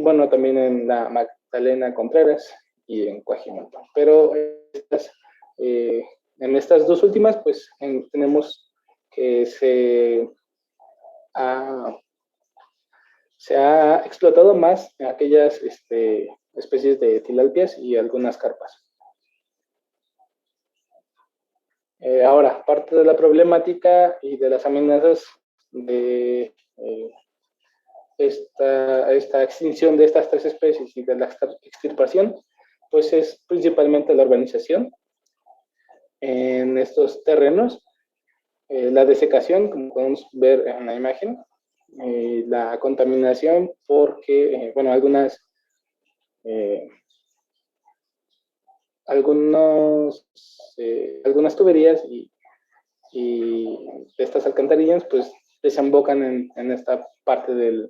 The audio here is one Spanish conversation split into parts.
bueno, también en la Magdalena Contreras y en Coajimalpa. Pero en estas dos últimas, pues tenemos que se ha explotado más aquellas especies de tilalpias y algunas carpas. Ahora, parte de la problemática y de las amenazas de esta extinción de estas tres especies y de la extirpación, pues es principalmente la urbanización en estos terrenos, la desecación, como podemos ver en la imagen, la contaminación porque, bueno, algunas tuberías y estas alcantarillas pues desembocan en esta parte de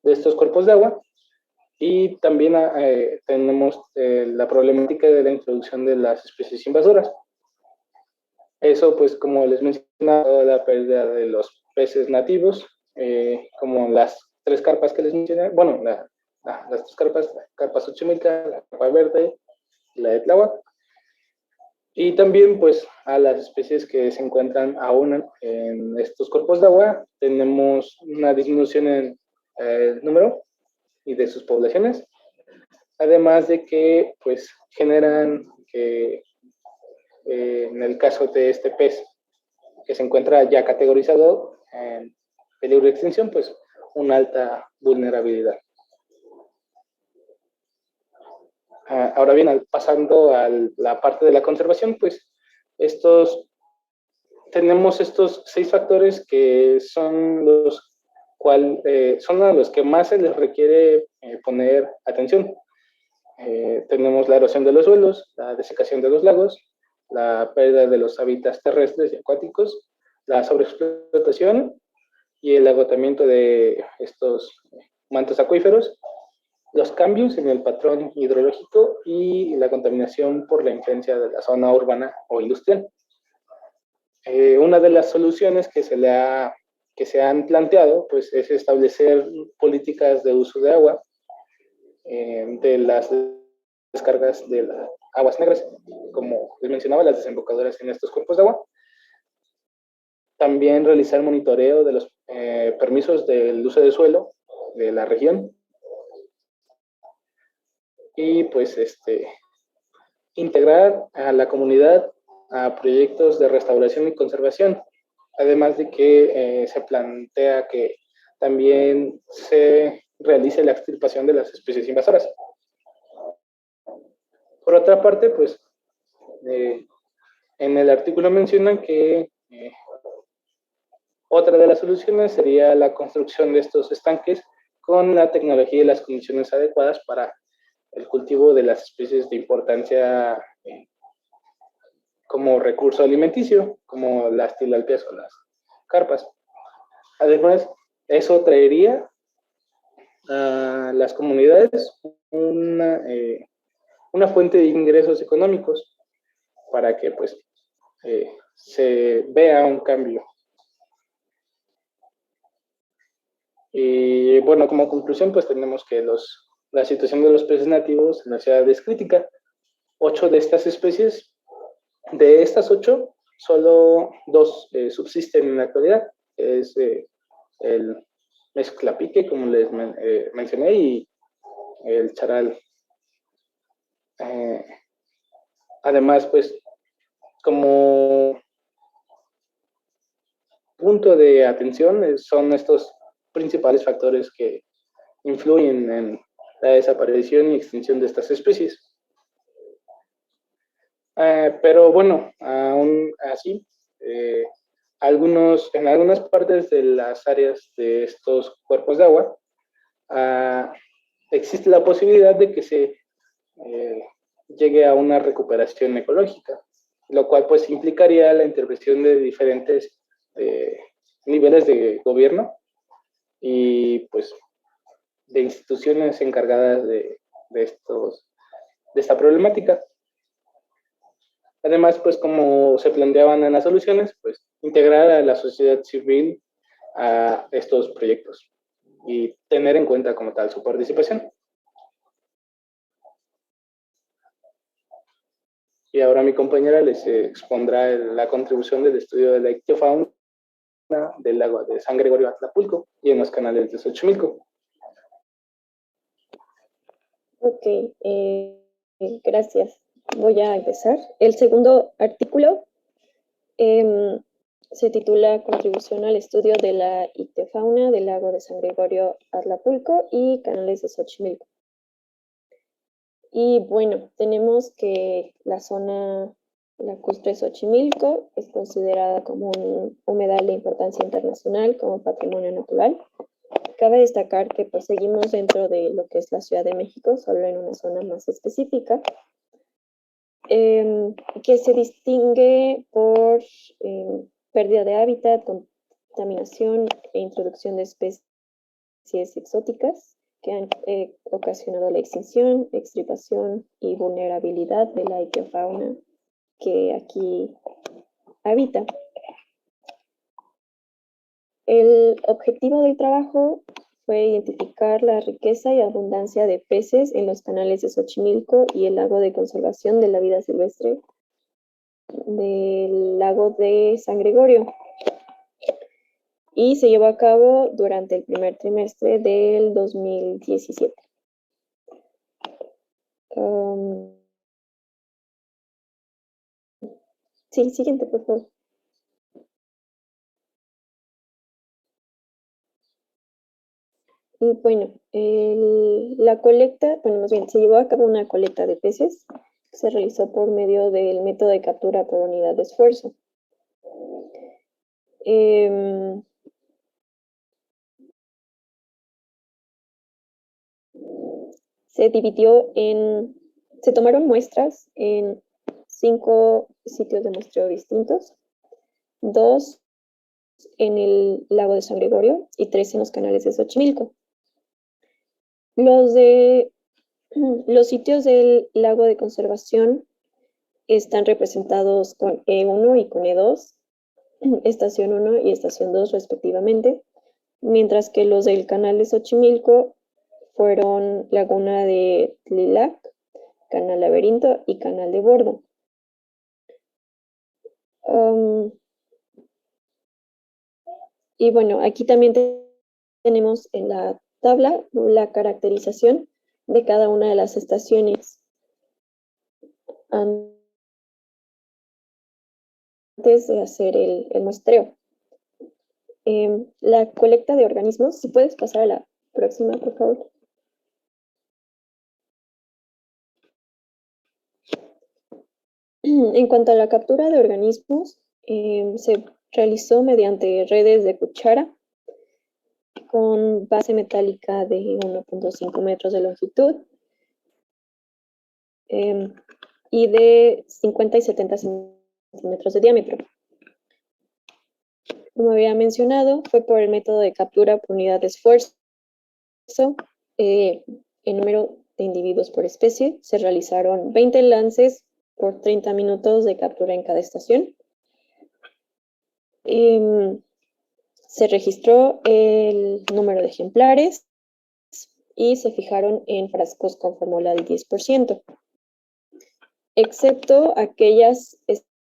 estos cuerpos de agua. Y también tenemos la problemática de la introducción de las especies invasoras. Eso, pues, como les mencionaba, la pérdida de los peces nativos, como las tres carpas que les mencioné, bueno, las tres carpas, la carpa Xochimilca, la carpa verde y la de Tláhuac. Y también, pues, a las especies que se encuentran aún en estos cuerpos de agua, tenemos una disminución en el número y de sus poblaciones, además de que, pues, generan que, en el caso de este pez, que se encuentra ya categorizado en peligro de extinción, pues, una alta vulnerabilidad. Ahora bien, pasando a la parte de la conservación, pues tenemos estos 6 factores que son son a los que más se les requiere poner atención. Tenemos la erosión de los suelos, la desecación de los lagos, la pérdida de los hábitats terrestres y acuáticos, la sobreexplotación y el agotamiento de estos mantos acuíferos, los cambios en el patrón hidrológico y la contaminación por la influencia de la zona urbana o industrial. Una de las soluciones que se han planteado, pues, es establecer políticas de uso de agua de las descargas de las aguas negras, como les mencionaba, las desembocadoras en estos cuerpos de agua. También realizar monitoreo de los permisos del uso de suelo de la región. Y pues integrar a la comunidad a proyectos de restauración y conservación, además de que se plantea que también se realice la extirpación de las especies invasoras. Por otra parte, pues en el artículo mencionan que otra de las soluciones sería la construcción de estos estanques con la tecnología y las condiciones adecuadas para el cultivo de las especies de importancia como recurso alimenticio, como las tilalpias o las carpas. Además, eso traería a las comunidades una fuente de ingresos económicos para que, pues, se vea un cambio. Y bueno, como conclusión, pues tenemos que la situación de los peces nativos en la ciudad es crítica. 8 de estas especies, de estas 8, solo 2 subsisten en la actualidad. Es el mezclapique, como les mencioné, y el charal. Además, pues, como punto de atención son estos principales factores que influyen en la desaparición y extinción de estas especies. Pero bueno, aún así, en algunas partes de las áreas de estos cuerpos de agua, existe la posibilidad de que se llegue a una recuperación ecológica, lo cual pues implicaría la intervención de diferentes niveles de gobierno y pues de instituciones encargadas de esta problemática. Además, pues como se planteaban en las soluciones, pues integrar a la sociedad civil a estos proyectos. y tener en cuenta como tal su participación. Y ahora mi compañera les expondrá la contribución del estudio de la ictiofauna del lago de San Gregorio Atlapulco y en los canales de Xochimilco. Ok, gracias. Voy a empezar. El segundo artículo se titula Contribución al estudio de la ictiofauna del lago de San Gregorio Atlapulco y canales de Xochimilco. Y bueno, tenemos que la zona lacustre Xochimilco es considerada como un humedal de importancia internacional, como patrimonio natural. Cabe destacar que pues, seguimos dentro de lo que es la Ciudad de México, solo en una zona más específica, que se distingue por pérdida de hábitat, contaminación e introducción de especies exóticas que han ocasionado la extinción, extirpación y vulnerabilidad de la ictiofauna que aquí habita. El objetivo del trabajo fue identificar la riqueza y abundancia de peces en los canales de Xochimilco y el lago de conservación de la vida silvestre del lago de San Gregorio. Y se llevó a cabo durante el primer trimestre del 2017. Sí, siguiente, por favor. Y bueno, la colecta, bueno, más bien, se llevó a cabo una colecta de peces que se realizó por medio del método de captura por unidad de esfuerzo. Se tomaron muestras en 5 sitios de muestreo distintos, 2 en el lago de San Gregorio y 3 en los canales de Xochimilco. Los sitios del lago de conservación están representados con E1 y con E2, estación 1 y estación 2 respectivamente, mientras que los del canal de Xochimilco fueron Laguna de Tlilac, Canal Laberinto y Canal de Bordo. Y bueno, aquí también tenemos en la tabla la caracterización de cada una de las estaciones antes de hacer el muestreo. La colecta de organismos, si puedes pasar a la próxima, por favor. En cuanto a la captura de organismos, se realizó mediante redes de cuchara con base metálica de 1.5 metros de longitud y de 50 y 70 centímetros de diámetro. Como había mencionado, fue por el método de captura por unidad de esfuerzo. En número de individuos por especie, se realizaron 20 lances por 30 minutos de captura en cada estación. Se registró el número de ejemplares y se fijaron en frascos con fórmula del 10%, excepto aquellas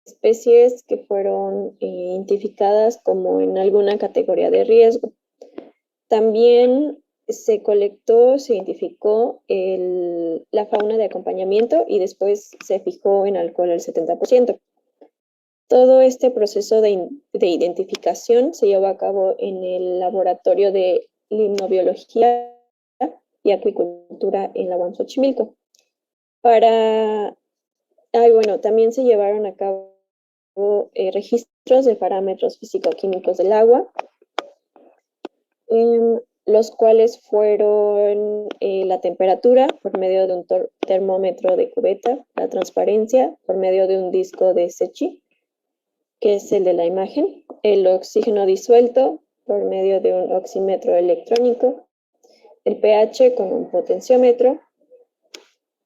especies que fueron identificadas como en alguna categoría de riesgo. También se colectó, se identificó la fauna de acompañamiento y después se fijó en alcohol el 70%. Todo este proceso de identificación se llevó a cabo en el laboratorio de limnobiología y acuicultura en la UAM Xochimilco. También se llevaron a cabo registros de parámetros físico-químicos del agua, los cuales fueron la temperatura por medio de un termómetro de cubeta, la transparencia por medio de un disco de Secchi, que es el de la imagen, el oxígeno disuelto por medio de un oxímetro electrónico, el pH con un potenciómetro.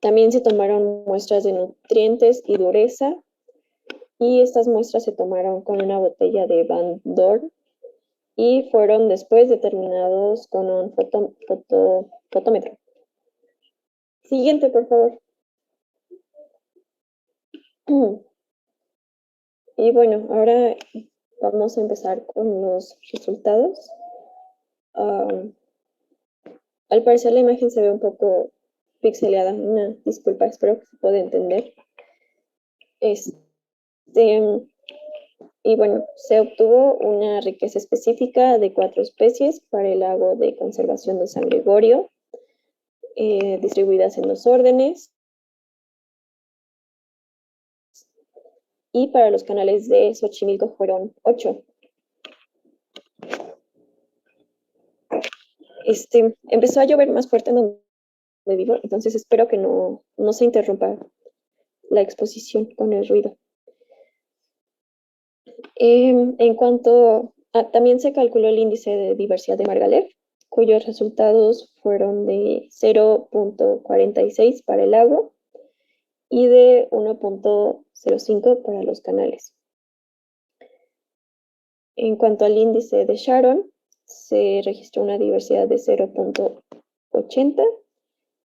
También se tomaron muestras de nutrientes y dureza, y estas muestras se tomaron con una botella de Van Dorn y fueron después determinados con un fotómetro. Siguiente, por favor. Y bueno, ahora vamos a empezar con los resultados. Al parecer la imagen se ve un poco pixeleada. Una disculpa, espero que se pueda entender. Y bueno, se obtuvo una riqueza específica de 4 especies para el lago de conservación de San Gregorio, distribuidas en 2 órdenes. Y para los canales de Xochimilco fueron 8. Empezó a llover más fuerte en donde vivo, entonces espero que no se interrumpa la exposición con el ruido. En cuanto también se calculó el índice de diversidad de Margalef, cuyos resultados fueron de 0.46 para el lago y de 1.05 para los canales. En cuanto al índice de Sharon, se registró una diversidad de 0.80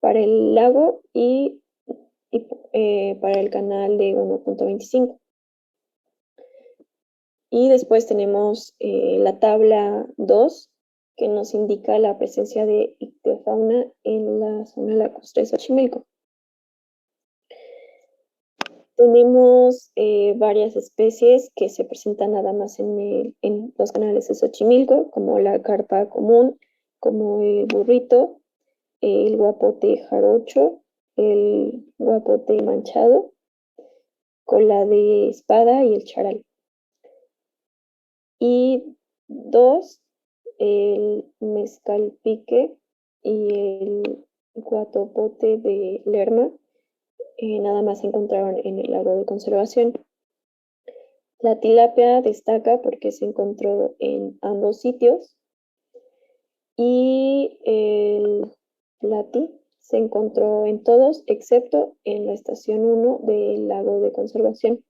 para el lago y para el canal de 1.25. Y después tenemos la tabla 2, que nos indica la presencia de ictiofauna en la zona lacustre de Xochimilco. Tenemos varias especies que se presentan nada más en los canales de Xochimilco, como la carpa común, como el burrito, el guapote jarocho, el guapote manchado, cola de espada y el charal. Y 2, el mezcal pique y el guatopote de Lerma, nada más se encontraron en el lago de conservación. La tilapia destaca porque se encontró en ambos sitios y el plati se encontró en todos excepto en la estación 1 del lago de conservación.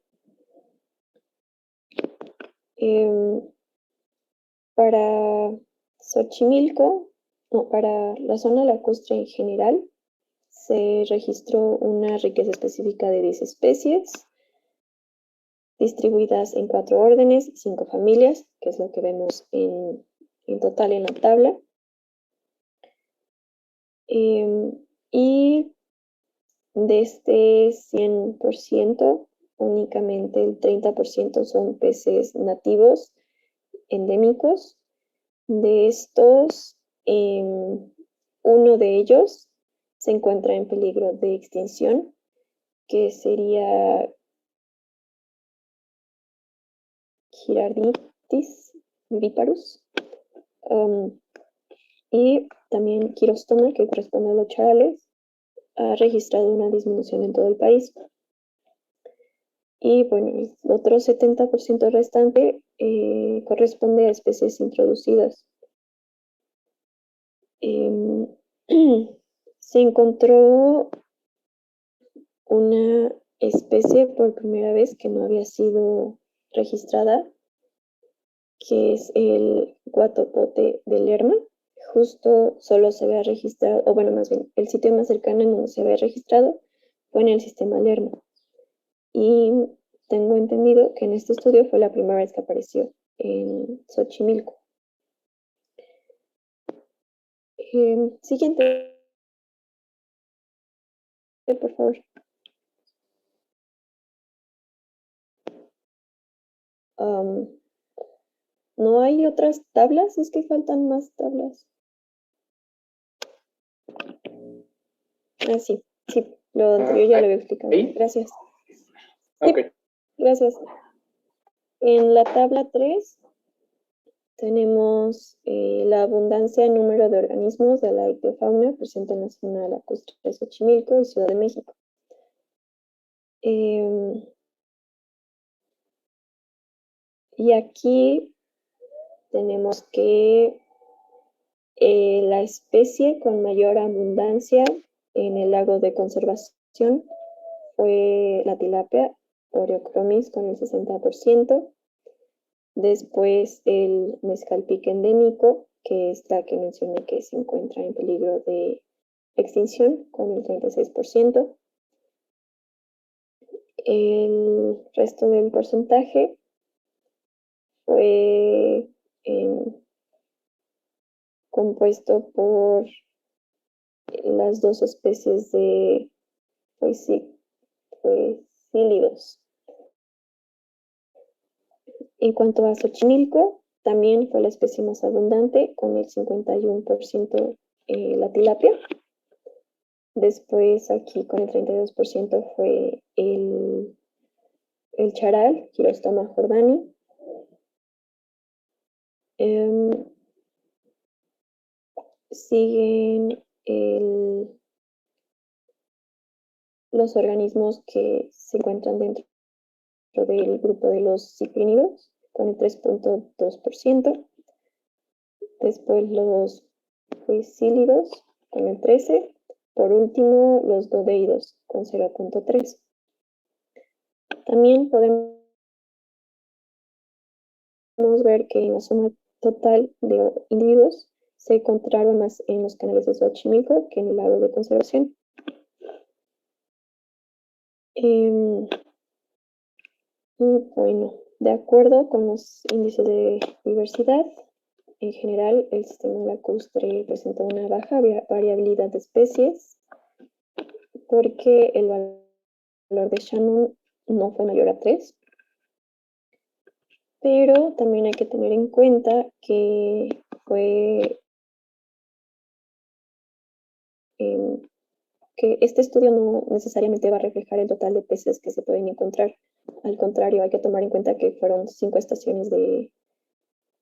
Para Xochimilco, para la zona lacustre en general, se registró una riqueza específica de 10 especies, distribuidas en 4 órdenes y 5 familias, que es lo que vemos en total en la tabla. Y de este 100%, únicamente el 30% son peces nativos endémicos. De estos, uno de ellos se encuentra en peligro de extinción, que sería Girarditis viparus, y también Quirostoma, que corresponde a los charales, ha registrado una disminución en todo el país. Y bueno, el otro 70% restante corresponde a especies introducidas. Se encontró una especie por primera vez que no había sido registrada, que es el guatopote de Lerma. Justo solo se había registrado, o bueno, más bien, el sitio más cercano en donde se había registrado fue en el sistema Lerma. Y tengo entendido que en este estudio fue la primera vez que apareció en Xochimilco. Siguiente, por favor. ¿No hay otras tablas? Es que faltan más tablas. Sí, lo anterior ya lo había explicado. ¿Sí? Gracias. Ok. Sí, gracias. En la tabla 3 tenemos la abundancia en número de organismos de la ictiofauna presente en la zona lacustre de Xochimilco y Ciudad de México. Y aquí tenemos que la especie con mayor abundancia en el lago de conservación fue la tilapia Oreochromis con el 60%, Después el mezcalpique endémico, que es la que mencioné que se encuentra en peligro de extinción con el 36%. El resto del porcentaje fue compuesto por las dos especies de poecílidos. En cuanto a Xochimilco, también fue la especie más abundante, con el 51% la tilapia. Después aquí con el 32% fue el charal, Gyrostoma jordani. Siguen los organismos que se encuentran dentro del grupo de los ciprínidos, con el 3.2%. Después los poecílidos, con el 13%. Por último, los dodeidos, con 0.3%. También podemos ver que en la suma total de individuos se encontraron más en los canales de Xochimilco que en el lago de conservación. Y bueno, de acuerdo con los índices de diversidad, en general el sistema lacustre presentó una baja variabilidad de especies porque el valor de Shannon no fue mayor a 3. Pero también hay que tener en cuenta que que este estudio no necesariamente va a reflejar el total de peces que se pueden encontrar. Al contrario, hay que tomar en cuenta que fueron 5 estaciones de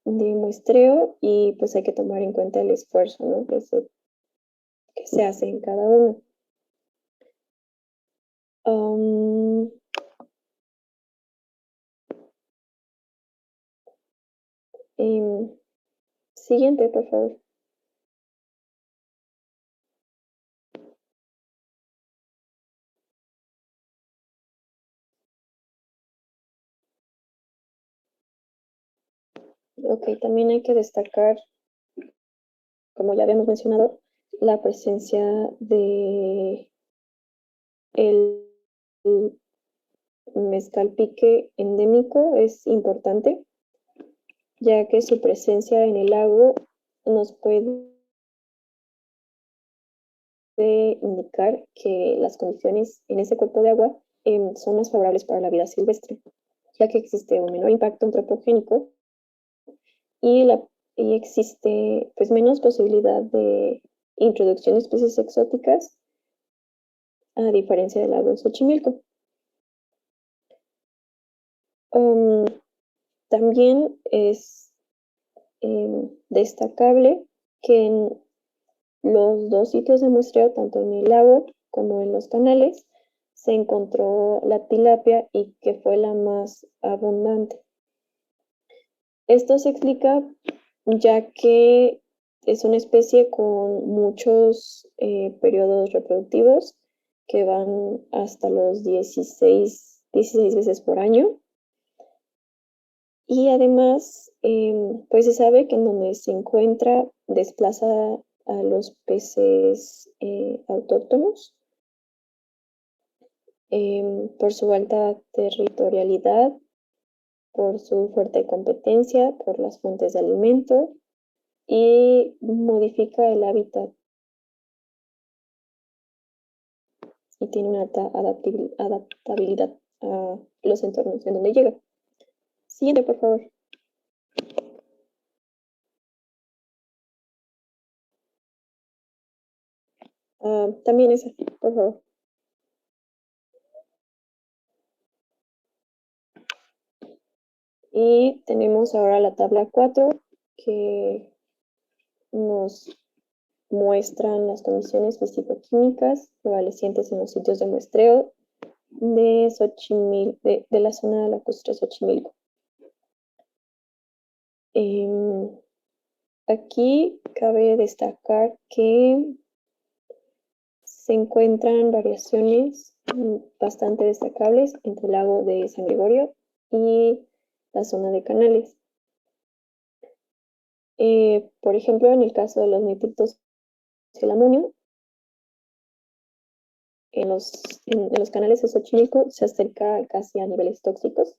muestreo y pues hay que tomar en cuenta el esfuerzo, ¿no?, que se hace en cada uno. Siguiente, por favor. Ok, también hay que destacar, como ya habíamos mencionado, la presencia de el mezcalpique endémico es importante, ya que su presencia en el lago nos puede indicar que las condiciones en ese cuerpo de agua son más favorables para la vida silvestre, ya que existe un menor impacto antropogénico y existe pues menos posibilidad de introducción de especies exóticas, a diferencia del lago de Xochimilco. También es destacable que en los dos sitios de muestreo, tanto en el lago como en los canales, se encontró la tilapia y que fue la más abundante. Esto se explica ya que es una especie con muchos periodos reproductivos que van hasta los 16 veces por año. Y además, pues se sabe que en donde se encuentra desplaza a los peces autóctonos por su alta territorialidad, por su fuerte competencia, por las fuentes de alimento y modifica el hábitat y tiene una alta adaptabilidad a los entornos en donde llega. Siguiente, por favor. También esa, por favor. Y tenemos ahora la tabla 4 que nos muestran las condiciones físico-químicas prevalecientes en los sitios de muestreo de la zona lacustre Xochimilco. Aquí cabe destacar que se encuentran variaciones bastante destacables entre el lago de San Gregorio y la zona de canales. Por ejemplo, en el caso de los nitritos y el amonio, en los canales de Xochimilco se acerca casi a niveles tóxicos.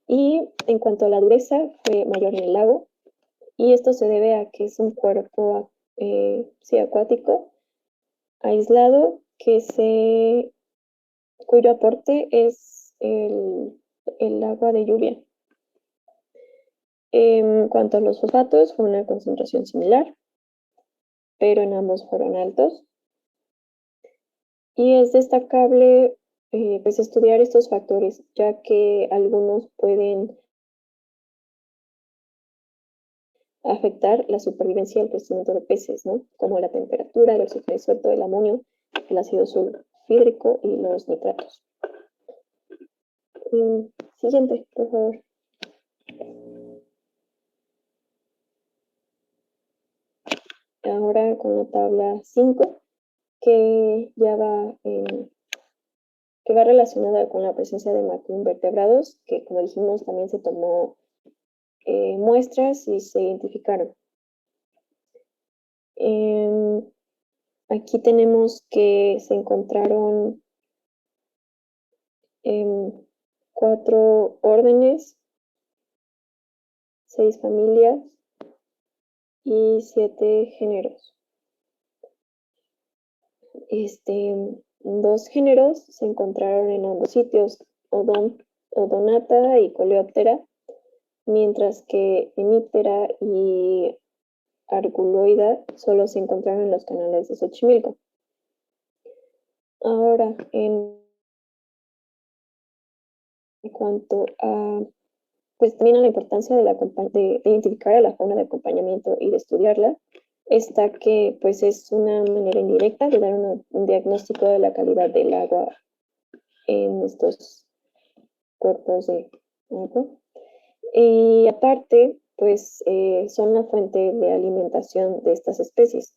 Y en cuanto a la dureza, fue mayor en el lago. Y esto se debe a que es un cuerpo sí, acuático, aislado, cuyo aporte es el agua de lluvia. En cuanto a los fosfatos, fue una concentración similar, pero en ambos fueron altos. Y es destacable pues estudiar estos factores, ya que algunos pueden afectar la supervivencia y el crecimiento de peces, ¿no? Como la temperatura, el oxígeno disuelto, el amonio, el ácido sulfídrico y los nitratos. Siguiente, por favor. Ahora con la tabla 5, que ya que va relacionada con la presencia de macroinvertebrados, que como dijimos también se tomó muestras y se identificaron. Aquí tenemos que se encontraron 4 órdenes, 6 familias y 7 géneros. 2 géneros se encontraron en ambos sitios, Odonata y Coleoptera, mientras que Hemiptera y Arguloida solo se encontraron en los canales de Xochimilco. Ahora, en cuanto a, pues también a la importancia de identificar a la fauna de acompañamiento y de estudiarla, está que pues es una manera indirecta de dar un diagnóstico de la calidad del agua en estos cuerpos de agua. Y aparte, pues son la fuente de alimentación de estas especies.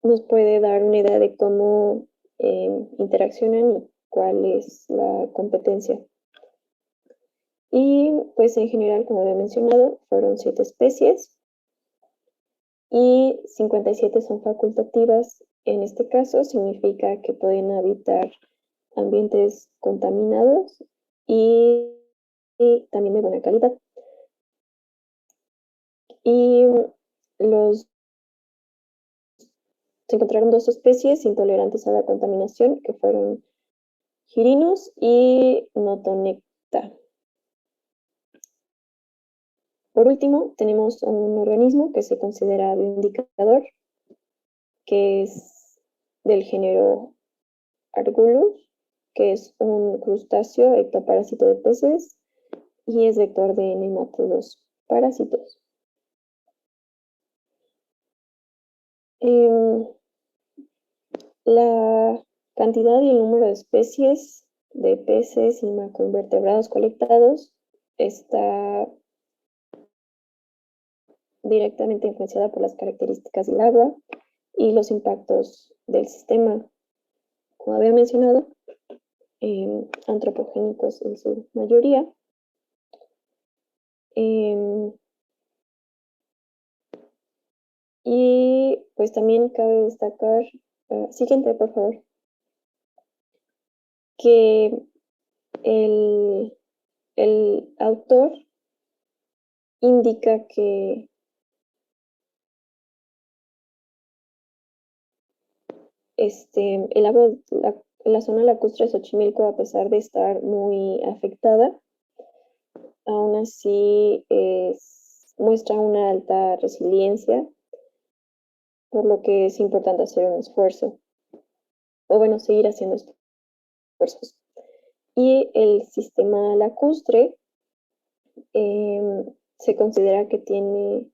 Nos puede dar una idea de cómo interaccionan y cuál es la competencia. Y pues en general, como había mencionado, fueron 7 especies y 57 son facultativas. En este caso significa que pueden habitar ambientes contaminados y también de buena calidad. Y se encontraron 2 especies intolerantes a la contaminación, que fueron girinos y notonecta. Por último, tenemos un organismo que se considera bioindicador, que es del género Argulus, que es un crustáceo ectoparásito de peces y es vector de nematodos parásitos. La cantidad y el número de especies de peces y macroinvertebrados colectados está directamente influenciada por las características del agua y los impactos del sistema, como había mencionado, antropogénicos en su mayoría. Y pues también cabe destacar, siguiente por favor, que el autor indica que el agua, la zona lacustre de Xochimilco, a pesar de estar muy afectada, aún así muestra una alta resiliencia, por lo que es importante hacer un esfuerzo, o bueno, seguir haciendo esfuerzos. Y el sistema lacustre se considera que tiene,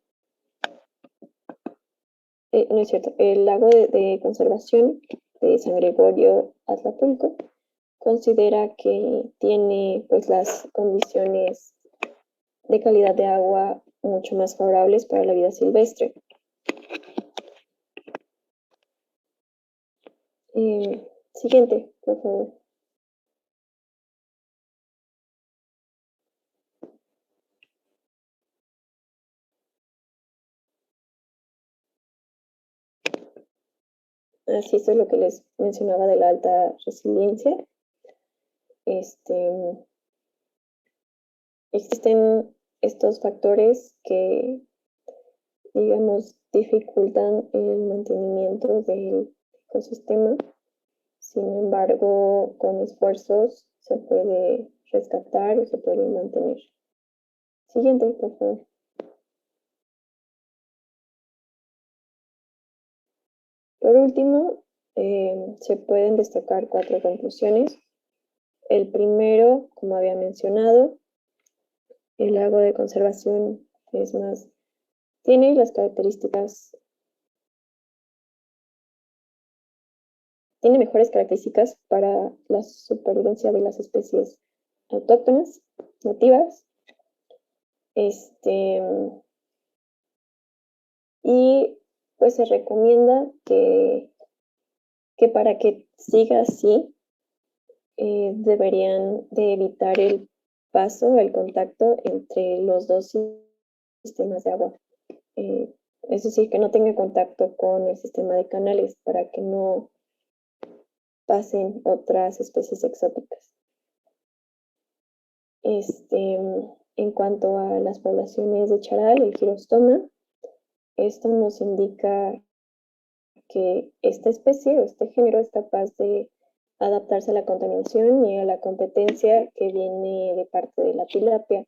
no es cierto, el lago de conservación de San Gregorio Atlapulco considera que tiene pues las condiciones de calidad de agua mucho más favorables para la vida silvestre. Siguiente, por favor. Así es lo que les mencionaba de la alta resiliencia. Existen estos factores que, digamos, dificultan el mantenimiento del ecosistema. Sin embargo, con esfuerzos se puede rescatar y se puede mantener. Siguiente, por favor. Por último, se pueden destacar 4 conclusiones. El primero, como había mencionado, el lago de conservación es más, tiene las características, tiene mejores características para la supervivencia de las especies autóctonas, nativas, y pues se recomienda que para que siga así, deberían de evitar el paso, el contacto entre los dos sistemas de agua. Es decir, que no tenga contacto con el sistema de canales para que no pasen otras especies exóticas. En cuanto a las poblaciones de charal, el girostoma, esto nos indica que esta especie o este género es capaz de adaptarse a la contaminación y a la competencia que viene de parte de la tilapia,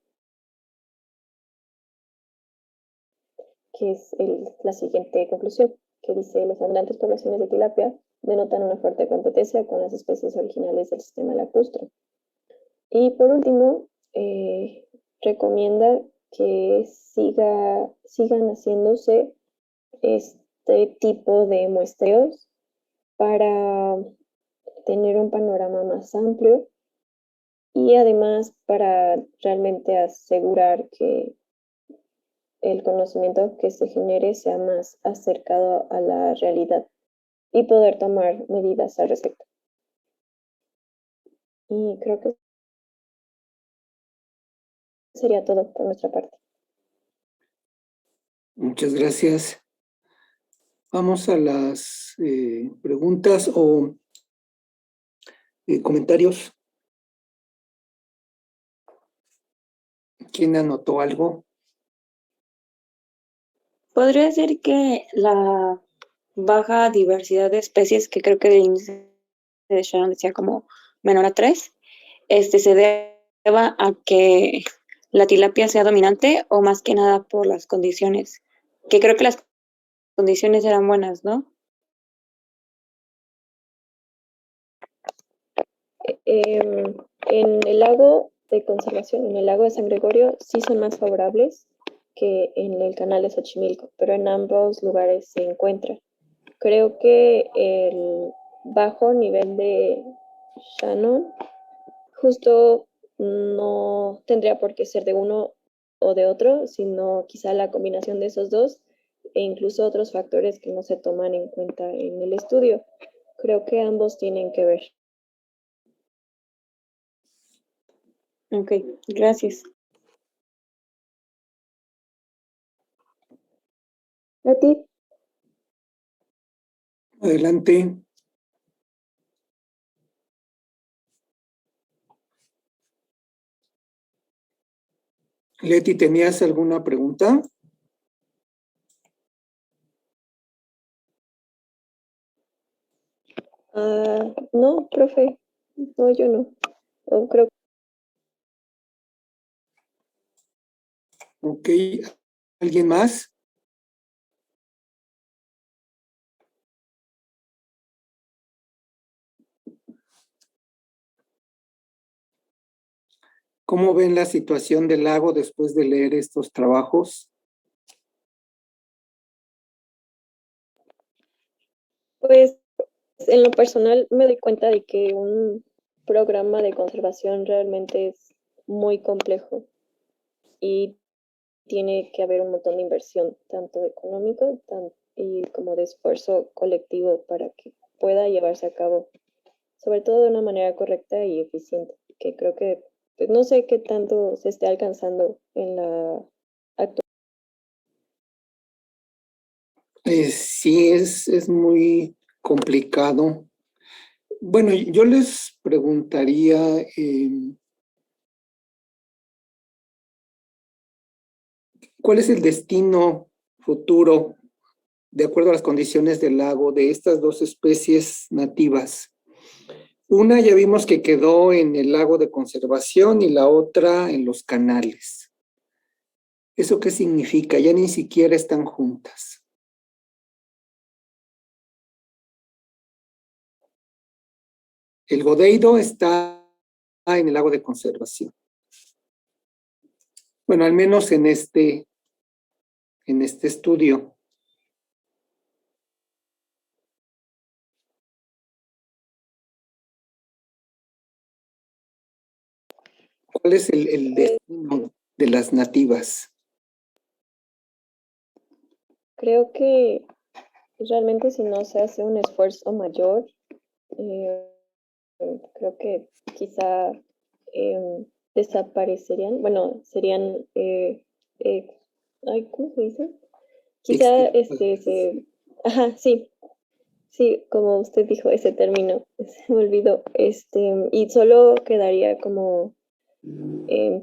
que es la siguiente conclusión, que dice: las abundantes poblaciones de tilapia denotan una fuerte competencia con las especies originales del sistema lacustre. Y por último, recomienda que sigan haciéndose este tipo de muestreos para tener un panorama más amplio y además para realmente asegurar que el conocimiento que se genere sea más acercado a la realidad y poder tomar medidas al respecto. Y creo que sería todo por nuestra parte. Muchas gracias. Vamos a las preguntas o comentarios. ¿Quién anotó algo? Podría ser que la baja diversidad de especies, que creo que el índice de Sharon decía como menor a 3, se deba a que la tilapia sea dominante o más que nada por las condiciones, que creo que las condiciones eran buenas, ¿no? En el lago de conservación, en el lago de San Gregorio, sí son más favorables que en el canal de Xochimilco, pero en ambos lugares se encuentra. Creo que el bajo nivel de Shannon justo no tendría por qué ser de uno o de otro, sino quizá la combinación de esos dos e incluso otros factores que no se toman en cuenta en el estudio. Creo que ambos tienen que ver. Ok, gracias. ¿A ti? Adelante. Leti, ¿tenías alguna pregunta? No, profe. No, yo no. Creo. Ok. ¿Alguien más? ¿Cómo ven la situación del lago después de leer estos trabajos? Pues en lo personal me doy cuenta de que un programa de conservación realmente es muy complejo y tiene que haber un montón de inversión, tanto económico y como de esfuerzo colectivo para que pueda llevarse a cabo, sobre todo de una manera correcta y eficiente, que creo que pues, no sé qué tanto se esté alcanzando en la actual. Sí, es muy complicado. Bueno, yo les preguntaría, ¿cuál es el destino futuro, de acuerdo a las condiciones del lago, de estas dos especies nativas? Una ya vimos que quedó en el lago de conservación y la otra en los canales. ¿Eso qué significa? Ya ni siquiera están juntas. El godeido está en el lago de conservación. Bueno, al menos en este estudio. ¿Cuál es el destino de las nativas? Creo que realmente si no se hace un esfuerzo mayor, creo que quizá desaparecerían, bueno, serían, ay, ¿cómo se dice? Quizá ajá, sí, sí, como usted dijo ese término, se me olvidó, y solo quedaría como,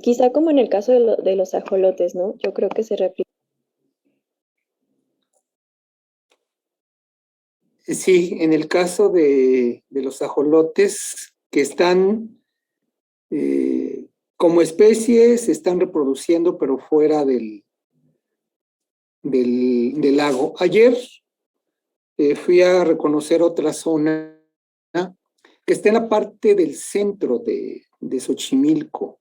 quizá como en el caso de los ajolotes, ¿no? Yo creo que se replica. Sí, en el caso de los ajolotes que están como especie, se están reproduciendo, pero fuera del lago. Ayer fui a reconocer otra zona que está en la parte del centro de Xochimilco.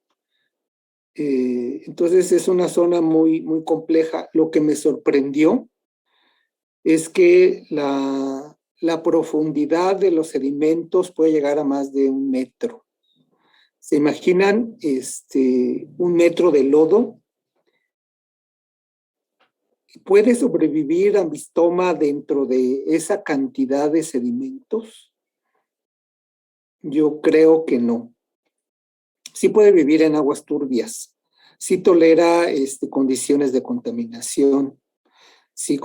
Entonces es una zona muy, muy compleja. Lo que me sorprendió es que la profundidad de los sedimentos puede llegar a más de 1 metro. ¿Se imaginan 1 metro de lodo? ¿Puede sobrevivir Ambistoma dentro de esa cantidad de sedimentos? Yo creo que no. Sí puede vivir en aguas turbias, sí tolera condiciones de contaminación, sí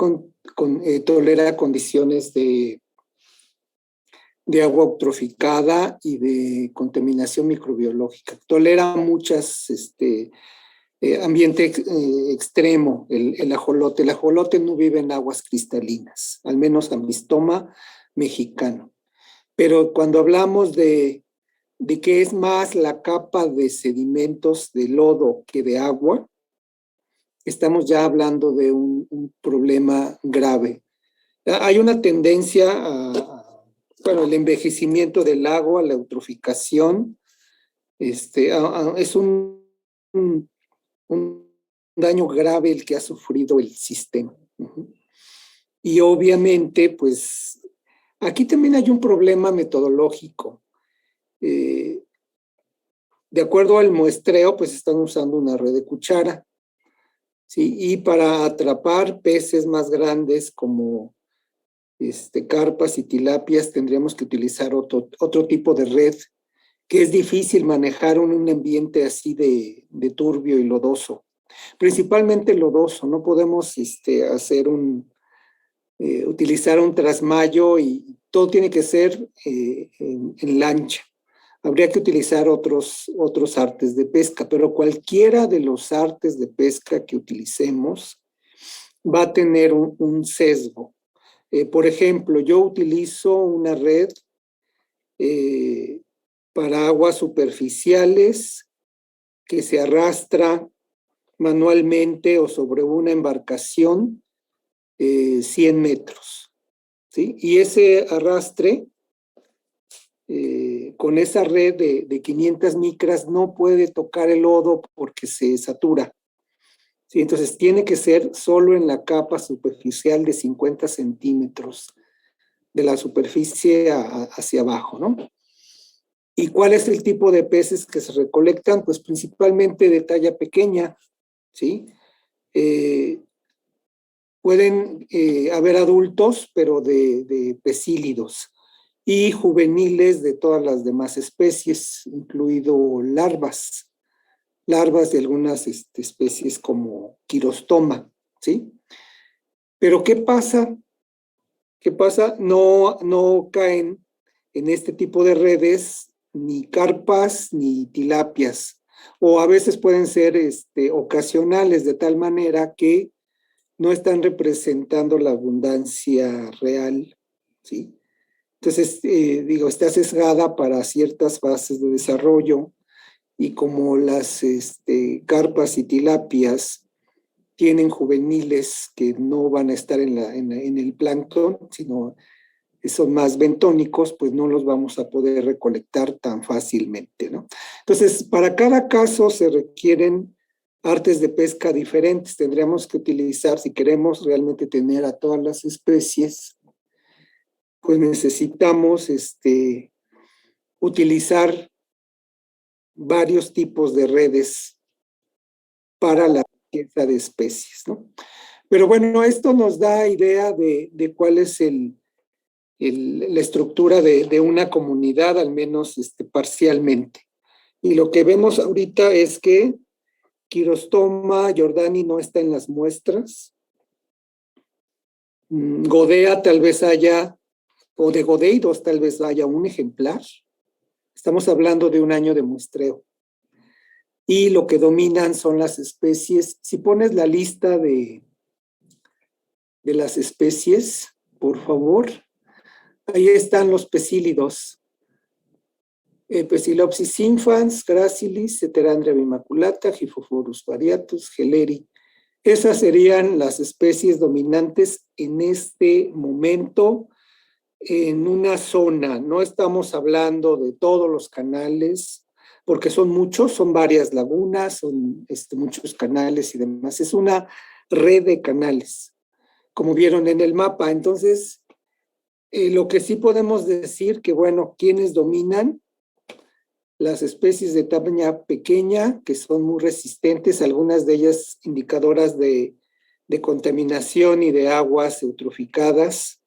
tolera condiciones de agua eutroficada y de contaminación microbiológica. Tolera muchas ambiente extremo, el ajolote. El ajolote no vive en aguas cristalinas, al menos Ambistoma mexicano. Pero cuando hablamos de que es más la capa de sedimentos de lodo que de agua, estamos ya hablando de un problema grave. Hay una tendencia bueno, el envejecimiento del agua, la eutroficación, es un daño grave el que ha sufrido el sistema. Y obviamente, pues, aquí también hay un problema metodológico. De acuerdo al muestreo, pues están usando una red de cuchara, ¿sí? Y para atrapar peces más grandes como carpas y tilapias tendríamos que utilizar otro tipo de red, que es difícil manejar en un ambiente así de turbio y lodoso. Principalmente lodoso, no podemos hacer utilizar un trasmayo y todo tiene que ser en lancha. Habría que utilizar otros artes de pesca, pero cualquiera de los artes de pesca que utilicemos va a tener un sesgo. Por ejemplo, yo utilizo una red para aguas superficiales que se arrastra manualmente o sobre una embarcación 100 metros, ¿sí? Y ese arrastre con esa red de 500 micras no puede tocar el lodo porque se satura, ¿sí? Entonces tiene que ser solo en la capa superficial de 50 centímetros de la superficie hacia abajo, ¿no? ¿Y cuál es el tipo de peces que se recolectan? Pues principalmente de talla pequeña, ¿sí? Pueden haber adultos, pero de pecílidos, y juveniles de todas las demás especies, incluido larvas de algunas especies como Quirostoma, ¿sí? Pero ¿qué pasa ¿Qué pasa? No caen en este tipo de redes ni carpas ni tilapias, o a veces pueden ser ocasionales, de tal manera que no están representando la abundancia real, ¿sí? Entonces, digo, está sesgada para ciertas fases de desarrollo, y como las carpas y tilapias tienen juveniles que no van a estar en el plancton, sino son más bentónicos, pues no los vamos a poder recolectar tan fácilmente, ¿no? Entonces, para cada caso se requieren artes de pesca diferentes. Tendríamos que utilizar, si queremos realmente tener a todas las especies, pues necesitamos utilizar varios tipos de redes para la riqueza de especies, ¿no? Pero bueno, esto nos da idea de cuál es la estructura de una comunidad, al menos parcialmente. Y lo que vemos ahorita es que Quirostoma jordani no está en las muestras. Godea tal vez haya, o de Godeidos tal vez haya un ejemplar. Estamos hablando de un año de muestreo. Y lo que dominan son las especies. Si pones la lista de las especies, por favor, ahí están los pecílidos. Pecilopsis infans, Gracilis, Heterandria bimaculata, Gyphophorus variatus, Geleri. Esas serían las especies dominantes en este momento en una zona. No estamos hablando de todos los canales, porque son muchos, son varias lagunas, son muchos canales y demás. Es una red de canales, como vieron en el mapa. Entonces, lo que sí podemos decir que, bueno, ¿quiénes dominan? Las especies de tamaño pequeña, que son muy resistentes, algunas de ellas indicadoras de contaminación y de aguas eutroficadas.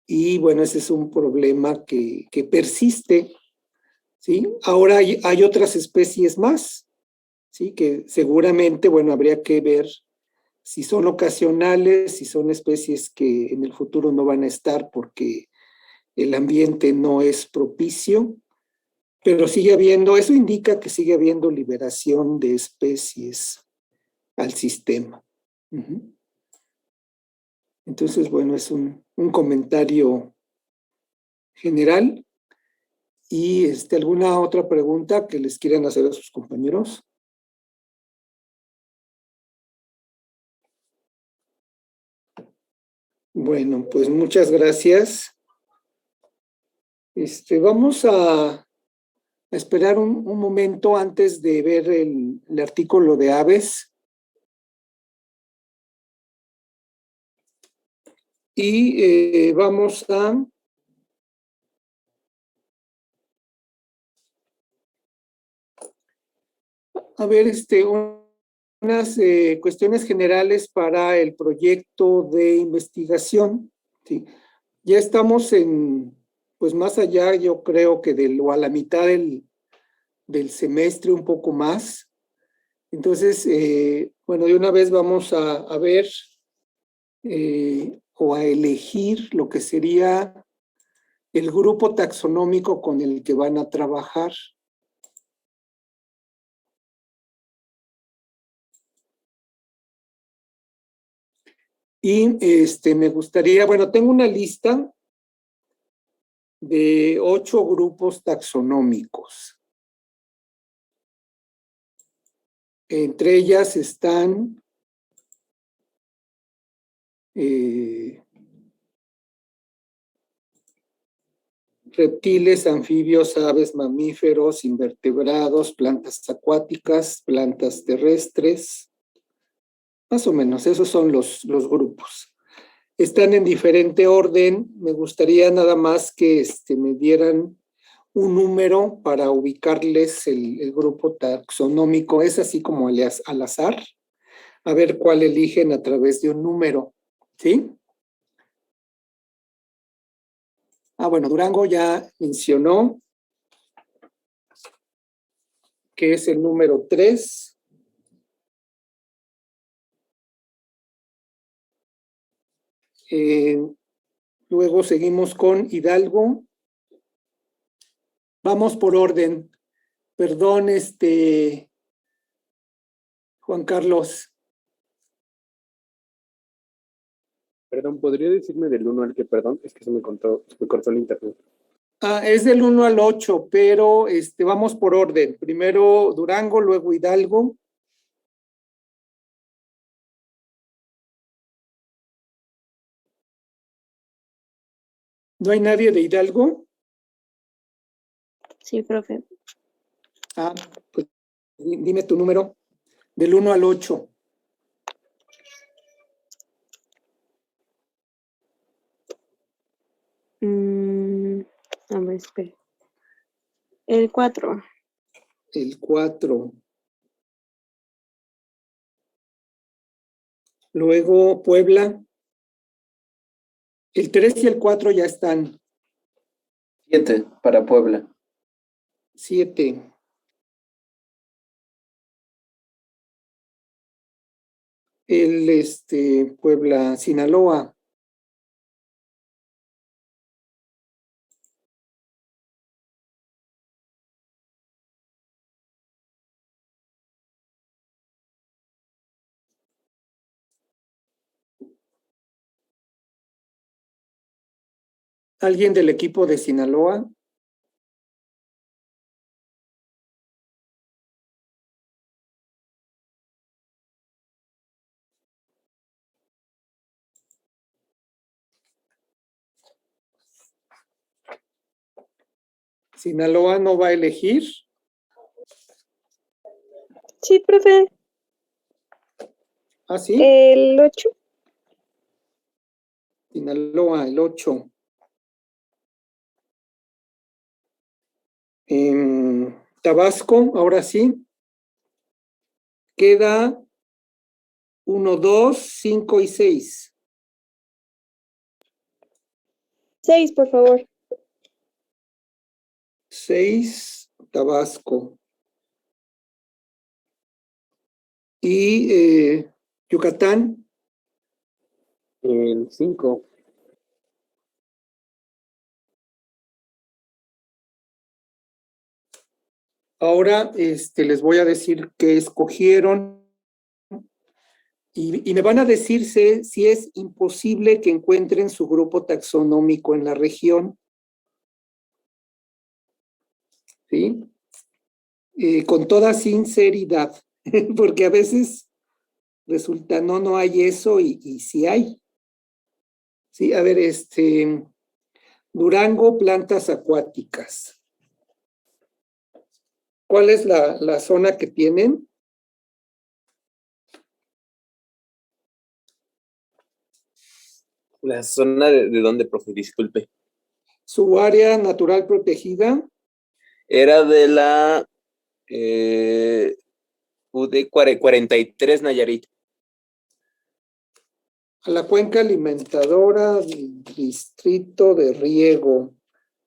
Y bueno, ese es un problema que persiste, ¿sí? Ahora hay otras especies más, ¿sí? Que seguramente, bueno, habría que ver si son ocasionales, si son especies que en el futuro no van a estar porque el ambiente no es propicio. Pero sigue habiendo, eso indica que sigue habiendo liberación de especies al sistema. Entonces, bueno, es un comentario general. ¿Y alguna otra pregunta que les quieran hacer a sus compañeros? Bueno, pues muchas gracias. Vamos a esperar un momento antes de ver el artículo de aves. Y vamos a ver unas cuestiones generales para el proyecto de investigación. ¿Sí? Ya estamos pues más allá, yo creo que o a la mitad del semestre, un poco más. Entonces, bueno, de una vez vamos a ver o a elegir lo que sería el grupo taxonómico con el que van a trabajar. Y me gustaría, bueno, tengo una lista de 8 grupos taxonómicos. Entre ellas están reptiles, anfibios, aves, mamíferos, invertebrados, plantas acuáticas, plantas terrestres. Más o menos, esos son los grupos. Están en diferente orden. Me gustaría nada más que me dieran un número para ubicarles el grupo taxonómico. Es así como al azar. A ver cuál eligen a través de un número. ¿Sí? Bueno, Durango ya mencionó que es el número 3. Luego seguimos con Hidalgo. Vamos por orden. Perdón, Juan Carlos. Perdón, ¿podría decirme del 1 al que, perdón? Es que se me cortó el internet. Es del 1 al 8, pero vamos por orden. Primero Durango, luego Hidalgo. ¿No hay nadie de Hidalgo? Sí, profe. Pues dime tu número. Del 1 al 8. A ver, espera. El 4. El 4. Luego Puebla. El 3 y el 4 ya están. 7 para Puebla. 7. El Puebla, Sinaloa. ¿Alguien del equipo de Sinaloa? ¿Sinaloa no va a elegir? Sí, profe. ¿Ah, sí? El 8. Sinaloa, el 8. Tabasco, ahora sí. Queda 1, 2, 5 y 6. 6, por favor. 6, Tabasco. Y Yucatán. El 5. Ahora les voy a decir qué escogieron y me van a decirse si es imposible que encuentren su grupo taxonómico en la región. ¿Sí? Con toda sinceridad, porque a veces resulta no hay eso y sí hay. Sí, a ver, Durango, plantas acuáticas. ¿Cuál es la zona que tienen? La zona de dónde, profe, disculpe. Su área natural protegida. Era de la UD 43 Nayarit. A la cuenca alimentadora del distrito de riego.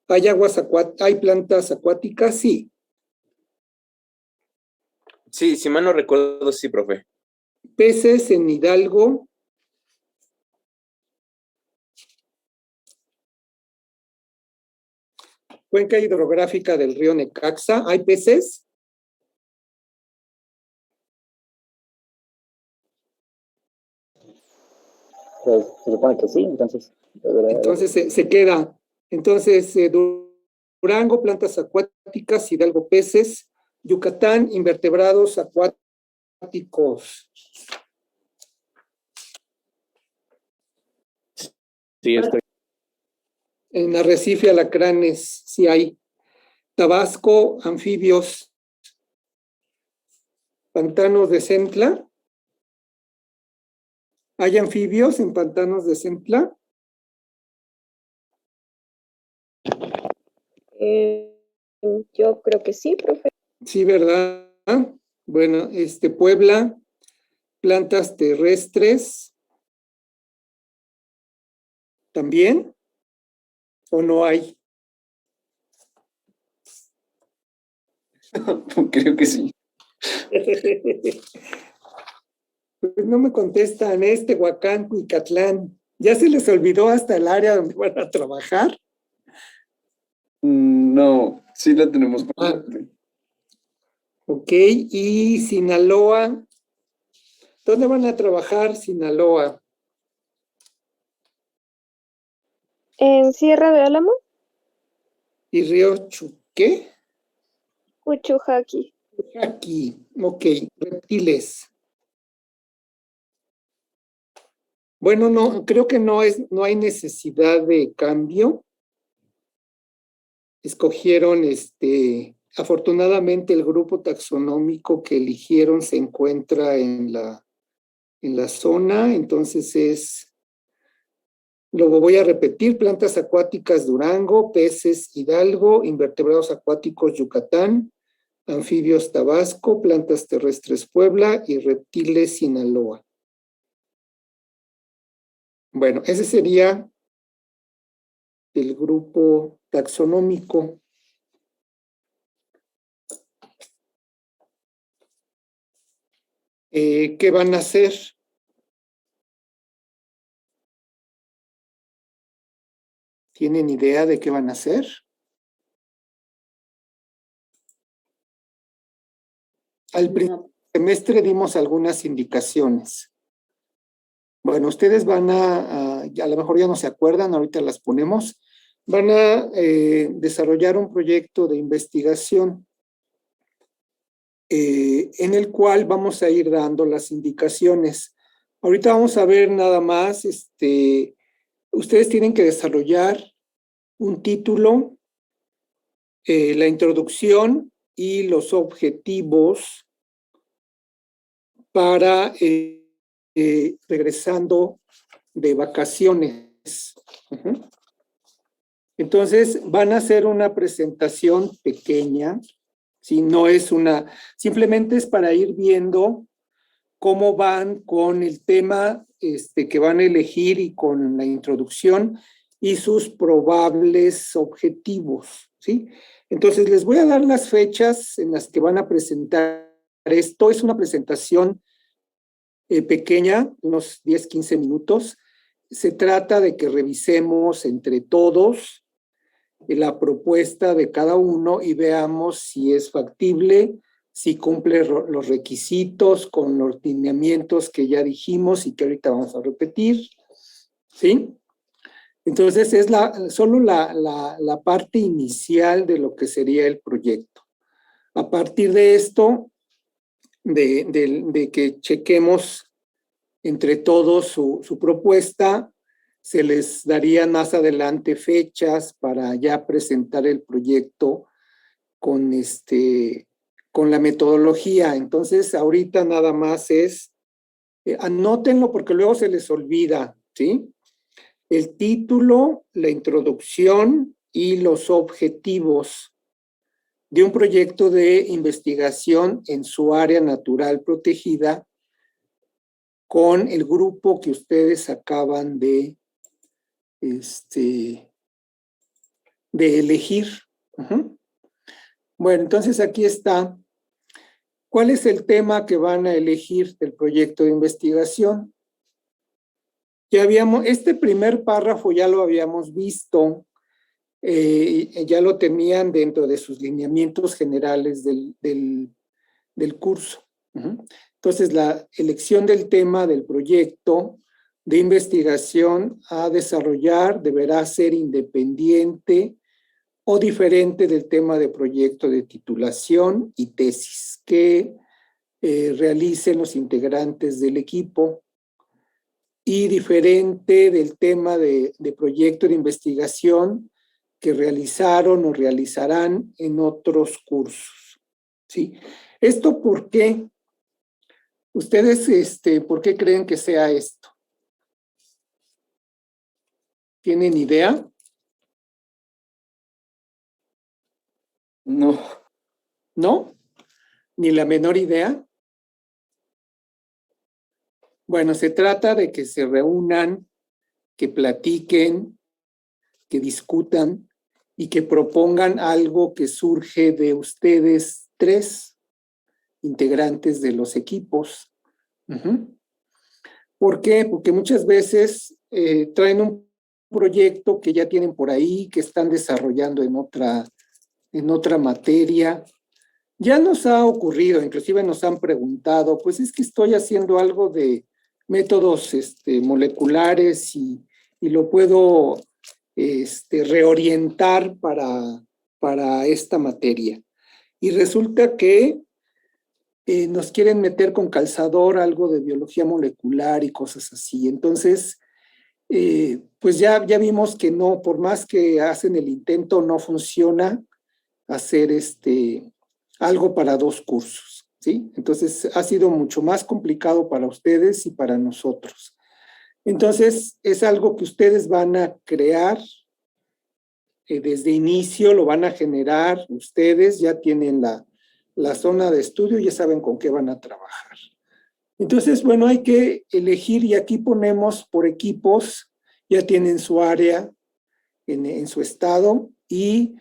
¿Hay hay plantas acuáticas? Sí. Sí, si mal no recuerdo, sí, profe. Peces en Hidalgo. Cuenca hidrográfica del río Necaxa. ¿Hay peces? Pues, se supone que sí, entonces. Entonces se queda. Entonces, Durango, plantas acuáticas, Hidalgo, peces. Yucatán, invertebrados acuáticos. Sí, estoy. En Arrecife, alacranes, sí hay. Tabasco, anfibios. Pantanos de Centla. ¿Hay anfibios en pantanos de Centla? Yo creo que sí, profe. Sí, ¿verdad? Bueno, Puebla, plantas terrestres. ¿También? ¿O no hay? Creo que sí. Pues no me contestan, Huacán, Cuicatlán. ¿Ya se les olvidó hasta el área donde van a trabajar? No, sí la tenemos. Ok, y Sinaloa. ¿Dónde van a trabajar Sinaloa? En Sierra de Álamo, ¿Y Río Chuqué? Huichuhaqui. Aquí, ok, reptiles. Bueno, no, creo que no hay necesidad de cambio. Escogieron, afortunadamente el grupo taxonómico que eligieron se encuentra en la zona, entonces lo voy a repetir: plantas acuáticas Durango, peces Hidalgo, invertebrados acuáticos Yucatán, anfibios Tabasco, plantas terrestres Puebla y reptiles Sinaloa. Bueno, ese sería el grupo taxonómico. ¿Qué van a hacer? ¿Tienen idea de qué van a hacer? Al primer semestre dimos algunas indicaciones. Bueno, ustedes van a lo mejor ya no se acuerdan, ahorita las ponemos. Van a desarrollar un proyecto de investigación en el cual vamos a ir dando las indicaciones. Ahorita vamos a ver nada más, ustedes tienen que desarrollar un título, la introducción y los objetivos para regresando de vacaciones. Entonces, van a hacer una presentación pequeña, si no es simplemente es para ir viendo cómo van con el tema que van a elegir y con la introducción y sus probables objetivos, ¿sí? Entonces, les voy a dar las fechas en las que van a presentar esto. Es una presentación pequeña, unos 10, 15 minutos. Se trata de que revisemos entre todos la propuesta de cada uno y veamos si es factible, si cumple los requisitos con los lineamientos que ya dijimos y que ahorita vamos a repetir, ¿sí? Entonces es solo la parte inicial de lo que sería el proyecto. A partir de esto, de que chequemos entre todos su propuesta, se les darían más adelante fechas para ya presentar el proyecto con la metodología. Entonces, ahorita nada más es, anótenlo porque luego se les olvida, ¿sí? El título, la introducción y los objetivos de un proyecto de investigación en su área natural protegida con el grupo que ustedes acaban de elegir. Bueno, entonces aquí está. ¿Cuál es el tema que van a elegir del proyecto de investigación? Este primer párrafo ya lo habíamos visto, ya lo tenían dentro de sus lineamientos generales del curso. Entonces, la elección del tema del proyecto de investigación a desarrollar deberá ser independiente o diferente del tema de proyecto de titulación y tesis que realicen los integrantes del equipo, y diferente del tema de proyecto de investigación que realizaron o realizarán en otros cursos. ¿Sí? ¿Esto por qué? ¿Ustedes por qué creen que sea esto? ¿Tienen idea? No. ¿No? ¿Ni la menor idea? Bueno, se trata de que se reúnan, que platiquen, que discutan y que propongan algo que surge de ustedes tres integrantes de los equipos. ¿Por qué? Porque muchas veces traen un proyecto que ya tienen por ahí, que están desarrollando en otra materia. Ya nos ha ocurrido, inclusive nos han preguntado, pues es que estoy haciendo algo de métodos moleculares y lo puedo reorientar para esta materia. Y resulta que nos quieren meter con calzador algo de biología molecular y cosas así. Entonces, pues ya vimos que no, por más que hacen el intento, no funciona hacer algo para 2 cursos, ¿sí? Entonces, ha sido mucho más complicado para ustedes y para nosotros. Entonces, es algo que ustedes van a crear desde inicio, lo van a generar ustedes, ya tienen la zona de estudio, ya saben con qué van a trabajar. Entonces, bueno, hay que elegir y aquí ponemos por equipos, ya tienen su área en su estado y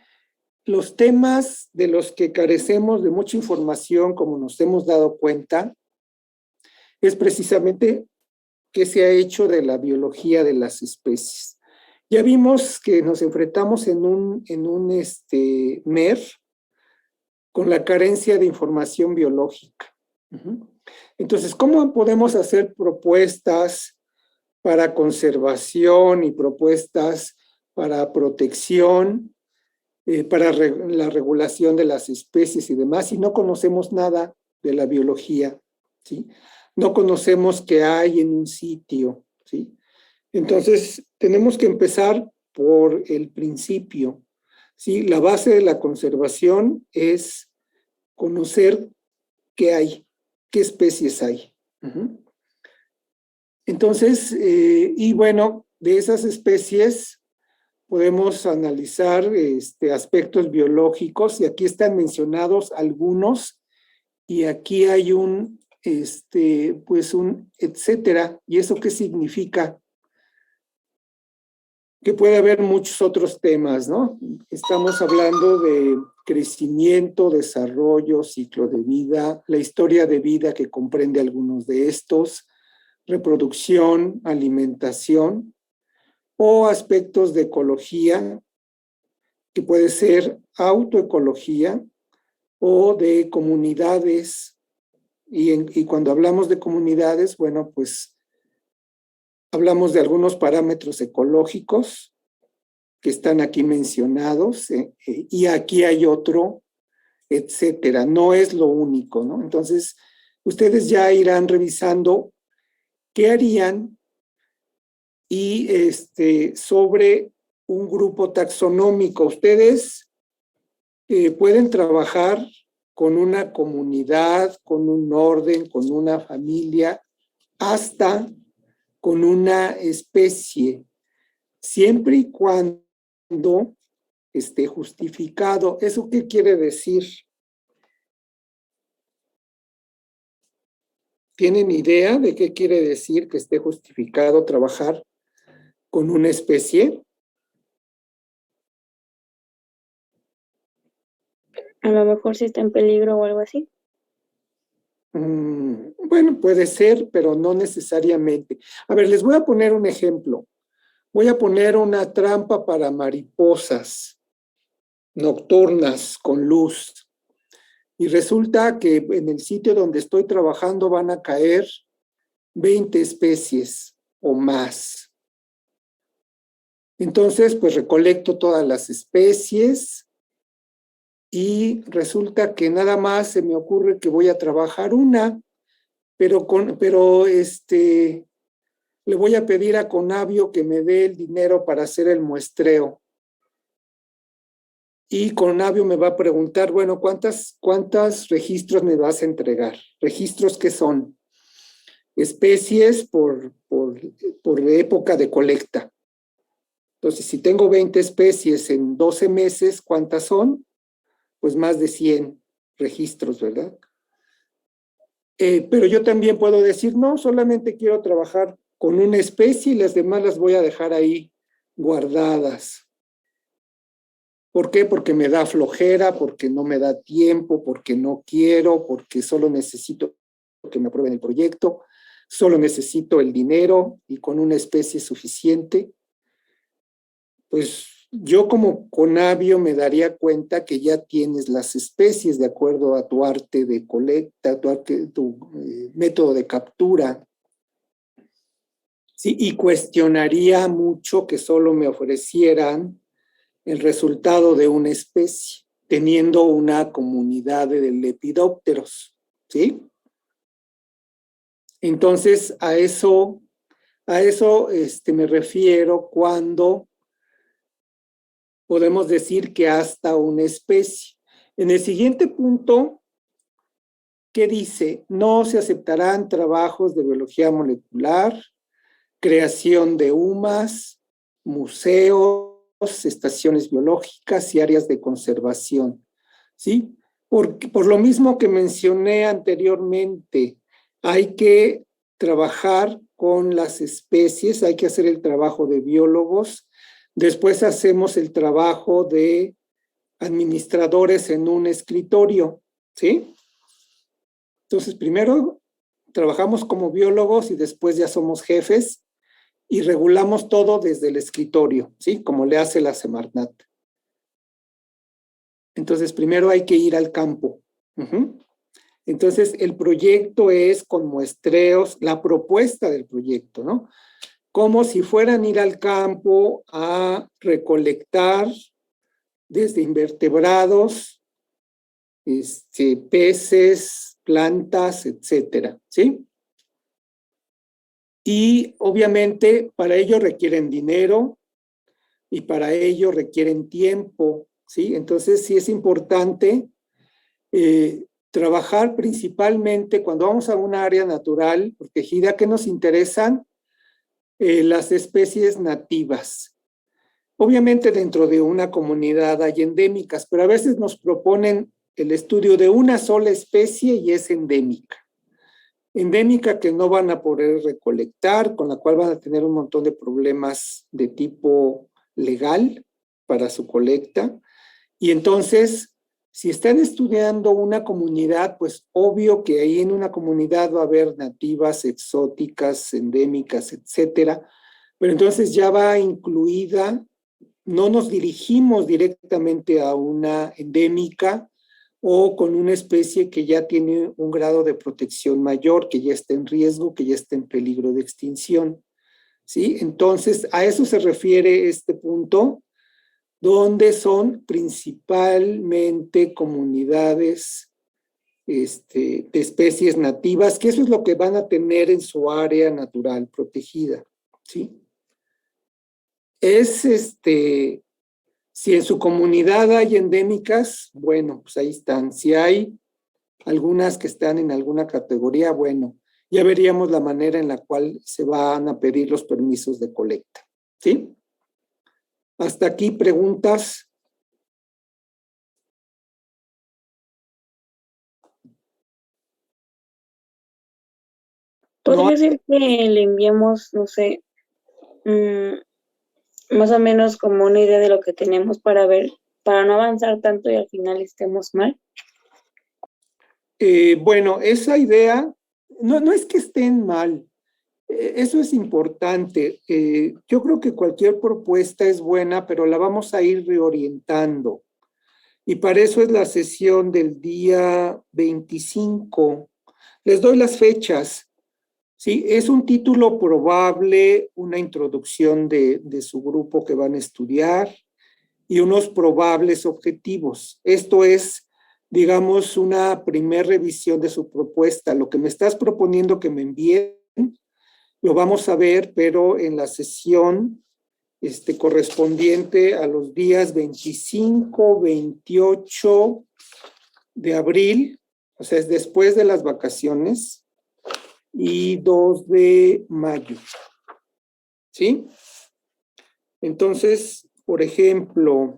los temas de los que carecemos de mucha información, como nos hemos dado cuenta, es precisamente qué se ha hecho de la biología de las especies. Ya vimos que nos enfrentamos en un MER con la carencia de información biológica. Entonces, ¿cómo podemos hacer propuestas para conservación y propuestas para protección, para la regulación de las especies y demás, si no conocemos nada de la biología, ¿sí? No conocemos qué hay en un sitio, ¿sí? Entonces, tenemos que empezar por el principio, ¿sí? La base de la conservación es conocer qué hay, qué especies hay. Entonces, y bueno, de esas especies podemos analizar aspectos biológicos y aquí están mencionados algunos y aquí hay pues un etcétera. ¿Y eso qué significa? Que puede haber muchos otros temas, ¿no? Estamos hablando de crecimiento, desarrollo, ciclo de vida, la historia de vida que comprende algunos de estos, reproducción, alimentación, o aspectos de ecología, que puede ser autoecología o de comunidades. Y cuando hablamos de comunidades, bueno, pues hablamos de algunos parámetros ecológicos que están aquí mencionados, y aquí hay otro, etcétera. No es lo único, ¿no? Entonces, ustedes ya irán revisando qué harían y sobre un grupo taxonómico. Ustedes pueden trabajar con una comunidad, con un orden, con una familia, hasta con una especie, siempre y cuando esté justificado. ¿Eso qué quiere decir? ¿Tienen idea de qué quiere decir que esté justificado trabajar con una especie? A lo mejor si está en peligro o algo así. Bueno, puede ser, pero no necesariamente. A ver, les voy a poner un ejemplo. Voy a poner una trampa para mariposas nocturnas con luz. Y resulta que en el sitio donde estoy trabajando van a caer 20 especies o más. Entonces, pues recolecto todas las especies y resulta que nada más se me ocurre que voy a trabajar una, pero le voy a pedir a Conavio que me dé el dinero para hacer el muestreo. Y Conavio me va a preguntar, bueno, ¿cuántos registros me vas a entregar? ¿Registros qué son? Especies por época de colecta. Entonces, si tengo 20 especies en 12 meses, ¿cuántas son? Pues más de 100 registros, ¿verdad? Pero yo también puedo decir, no, solamente quiero trabajar con una especie y las demás las voy a dejar ahí guardadas. ¿Por qué? Porque me da flojera, porque no me da tiempo, porque no quiero, porque solo necesito que me aprueben el proyecto. solo necesito el dinero y con una especie suficiente, pues yo como Conavio me daría cuenta que ya tienes las especies de acuerdo a tu arte de colecta, tu método de captura. Sí, y cuestionaría mucho que solo me ofrecieran el resultado de una especie, teniendo una comunidad de lepidópteros, ¿sí? Entonces, a eso me refiero cuando podemos decir que hasta una especie. En el siguiente punto, ¿qué dice? No se aceptarán trabajos de biología molecular, creación de UMAS, museos, estaciones biológicas y áreas de conservación, ¿sí? Por lo mismo que mencioné anteriormente, hay que trabajar con las especies, hay que hacer el trabajo de biólogos, después hacemos el trabajo de administradores en un escritorio, ¿sí? Entonces, primero trabajamos como biólogos y después ya somos jefes y regulamos todo desde el escritorio, ¿sí? Como le hace la Semarnat. Entonces, primero hay que ir al campo. Entonces, el proyecto es con muestreos, la propuesta del proyecto, ¿no? Como si fueran a ir al campo a recolectar desde invertebrados, peces, plantas, etcétera, ¿sí? Y obviamente para ello requieren dinero y para ello requieren tiempo, ¿sí? Entonces sí es importante trabajar principalmente cuando vamos a una área natural protegida. ¿Qué nos interesan? Las especies nativas. Obviamente dentro de una comunidad hay endémicas, pero a veces nos proponen el estudio de una sola especie y es endémica. Endémica que no van a poder recolectar, con la cual van a tener un montón de problemas de tipo legal para su colecta. Y entonces, si están estudiando una comunidad, pues obvio que ahí en una comunidad va a haber nativas, exóticas, endémicas, etcétera. Pero entonces ya va incluida, no nos dirigimos directamente a una endémica o con una especie que ya tiene un grado de protección mayor, que ya está en riesgo, que ya está en peligro de extinción, ¿sí? Entonces, a eso se refiere este punto, donde son principalmente comunidades de especies nativas, que eso es lo que van a tener en su área natural protegida, ¿sí? Si en su comunidad hay endémicas, bueno, pues ahí están. Si hay algunas que están en alguna categoría, bueno, ya veríamos la manera en la cual se van a pedir los permisos de colecta, ¿sí? Hasta aquí preguntas. ¿Podría ser que le enviemos, no sé, más o menos como una idea de lo que tenemos para ver, para no avanzar tanto y al final estemos mal? Bueno, esa idea no es que estén mal, eso es importante. Yo creo que cualquier propuesta es buena, pero la vamos a ir reorientando. Y para eso es la sesión del día 25. Les doy las fechas. Sí, es un título probable, una introducción de su grupo que van a estudiar y unos probables objetivos. Esto es, digamos, una primer revisión de su propuesta. Lo que me estás proponiendo que me envíen, lo vamos a ver, pero en la sesión correspondiente a los días 25, 28 de abril, o sea, es después de las vacaciones, y 2 de mayo. ¿Sí? Entonces, por ejemplo,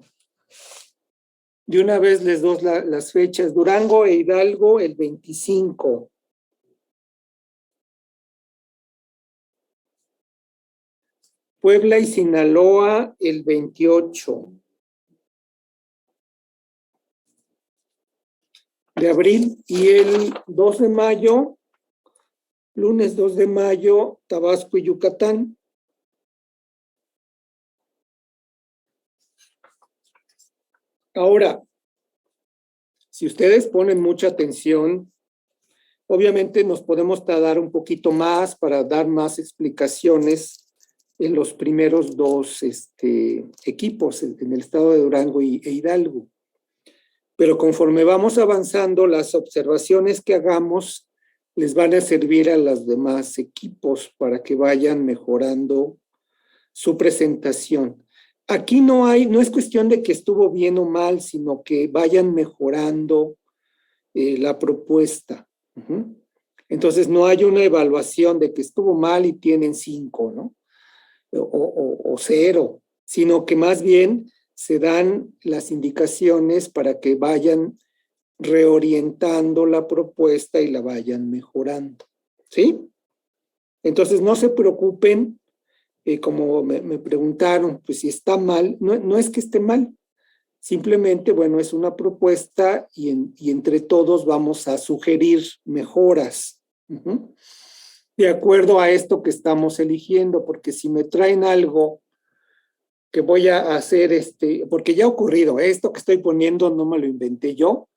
de una vez les doy las fechas. Durango e Hidalgo el 25. Puebla y Sinaloa el 28 de abril. Y el 2 de mayo Lunes 2 de mayo, Tabasco y Yucatán. Ahora, si ustedes ponen mucha atención, obviamente nos podemos tardar un poquito más para dar más explicaciones en los primeros dos equipos, en el estado de Durango e Hidalgo. Pero conforme vamos avanzando, las observaciones que hagamos les van a servir a los demás equipos para que vayan mejorando su presentación. Aquí no es cuestión de que estuvo bien o mal, sino que vayan mejorando la propuesta. Entonces no hay una evaluación de que estuvo mal y tienen 5, ¿no? O 0, sino que más bien se dan las indicaciones para que vayan reorientando la propuesta y la vayan mejorando, ¿sí? Entonces no se preocupen, como me preguntaron, pues si está mal, no es que esté mal, simplemente, bueno, es una propuesta y entre todos vamos a sugerir mejoras, de acuerdo a esto que estamos eligiendo, porque si me traen algo que voy a hacer, porque ya ha ocurrido, esto que estoy poniendo no me lo inventé yo,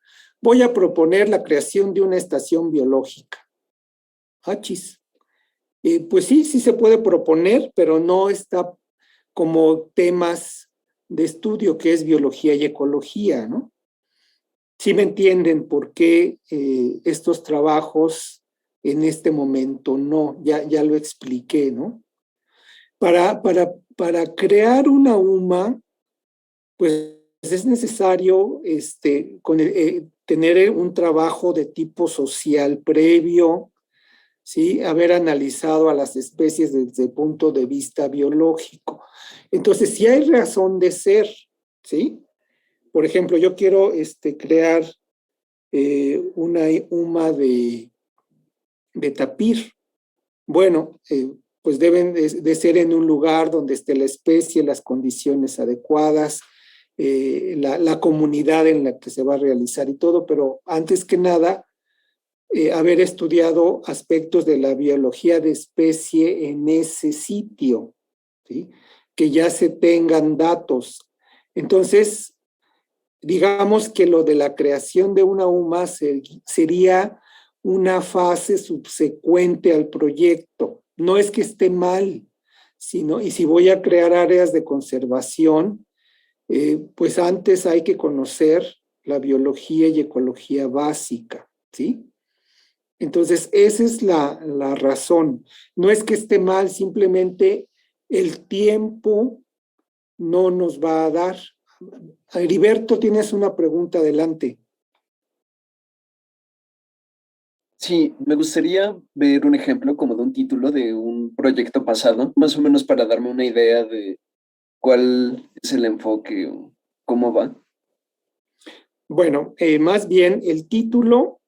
voy a proponer la creación de una estación biológica. Achis. Pues sí se puede proponer, pero no está como temas de estudio que es biología y ecología, ¿no? Sí me entienden por qué estos trabajos en este momento no, ya lo expliqué, ¿no? Para crear una UMA, pues es necesario tener un trabajo de tipo social previo, ¿sí? Haber analizado a las especies desde el punto de vista biológico. Entonces, sí hay razón de ser, ¿sí? Por ejemplo, yo quiero crear una UMA de tapir. Bueno, pues deben de ser en un lugar donde esté la especie, las condiciones adecuadas, la comunidad en la que se va a realizar y todo, pero antes que nada, haber estudiado aspectos de la biología de especie en ese sitio, ¿sí? Que ya se tengan datos. Entonces, digamos que lo de la creación de una UMA sería una fase subsecuente al proyecto. No es que esté mal, sino, y si voy a crear áreas de conservación, pues antes hay que conocer la biología y ecología básica, ¿sí? Entonces, esa es la razón. No es que esté mal, simplemente el tiempo no nos va a dar. Heriberto, tienes una pregunta, adelante. Sí, me gustaría ver un ejemplo como de un título de un proyecto pasado, más o menos para darme una idea de cuál es el enfoque o cómo va. Bueno, más bien el título,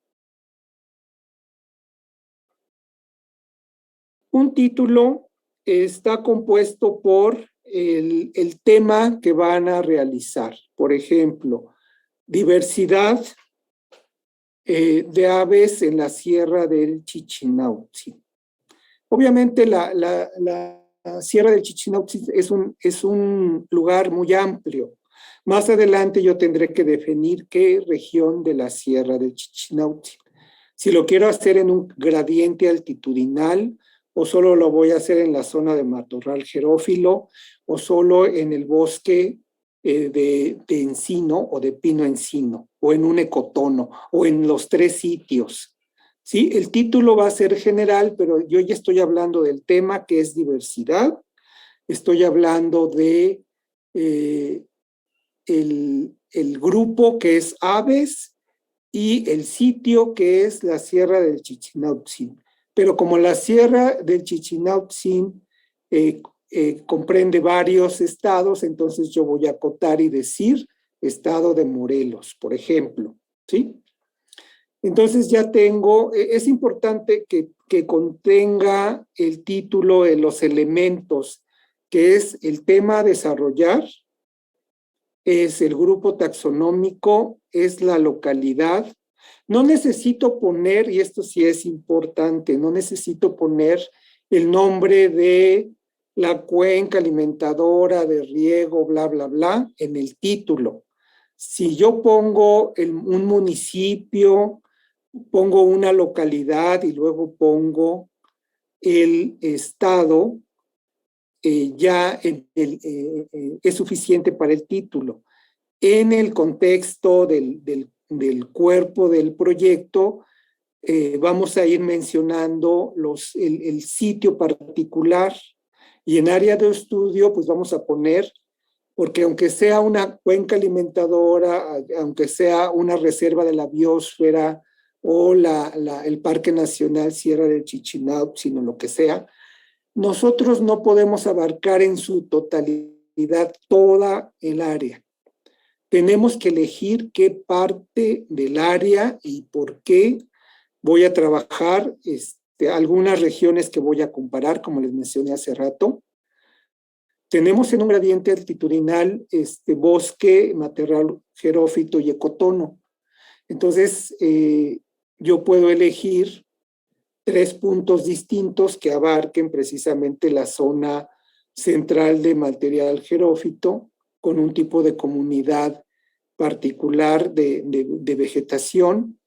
un título está compuesto por el tema que van a realizar. Por ejemplo, diversidad de aves en la Sierra del Chichinauhtzin. Obviamente la Sierra del Chichinauhtzin es un lugar muy amplio. Más adelante yo tendré que definir qué región de la Sierra del Chichinauhtzin. Si lo quiero hacer en un gradiente altitudinal, o solo lo voy a hacer en la zona de matorral xerófilo, o solo en el bosque de encino o de pino encino, o en un ecotono, o en los 3 sitios. ¿Sí? El título va a ser general, pero yo ya estoy hablando del tema que es diversidad, estoy hablando de el grupo que es aves y el sitio que es la Sierra del Chichinauhtzin. Pero como la Sierra del Chichinauhtzin comprende varios estados, entonces yo voy a acotar y decir estado de Morelos, por ejemplo, ¿sí? Entonces ya tengo, es importante que contenga el título de los elementos, que es el tema a desarrollar, es el grupo taxonómico, es la localidad. No necesito poner, y esto sí es importante, no necesito poner el nombre de la cuenca alimentadora de riego, bla, bla, bla, en el título. Si yo pongo un municipio, pongo una localidad y luego pongo el estado, ya es suficiente para el título. En el contexto del cuerpo del proyecto, vamos a ir mencionando el sitio particular, y en área de estudio pues vamos a poner, porque aunque sea una cuenca alimentadora, aunque sea una reserva de la biosfera o el Parque Nacional Sierra del Chichinauhua, sino lo que sea, nosotros no podemos abarcar en su totalidad toda el área. Tenemos que elegir qué parte del área y por qué. Voy a trabajar algunas regiones que voy a comparar, como les mencioné hace rato. Tenemos en un gradiente altitudinal bosque, matorral xerófito y ecotono. Entonces, yo puedo elegir 3 puntos distintos que abarquen precisamente la zona central de material xerófito, con un tipo de comunidad particular de vegetación,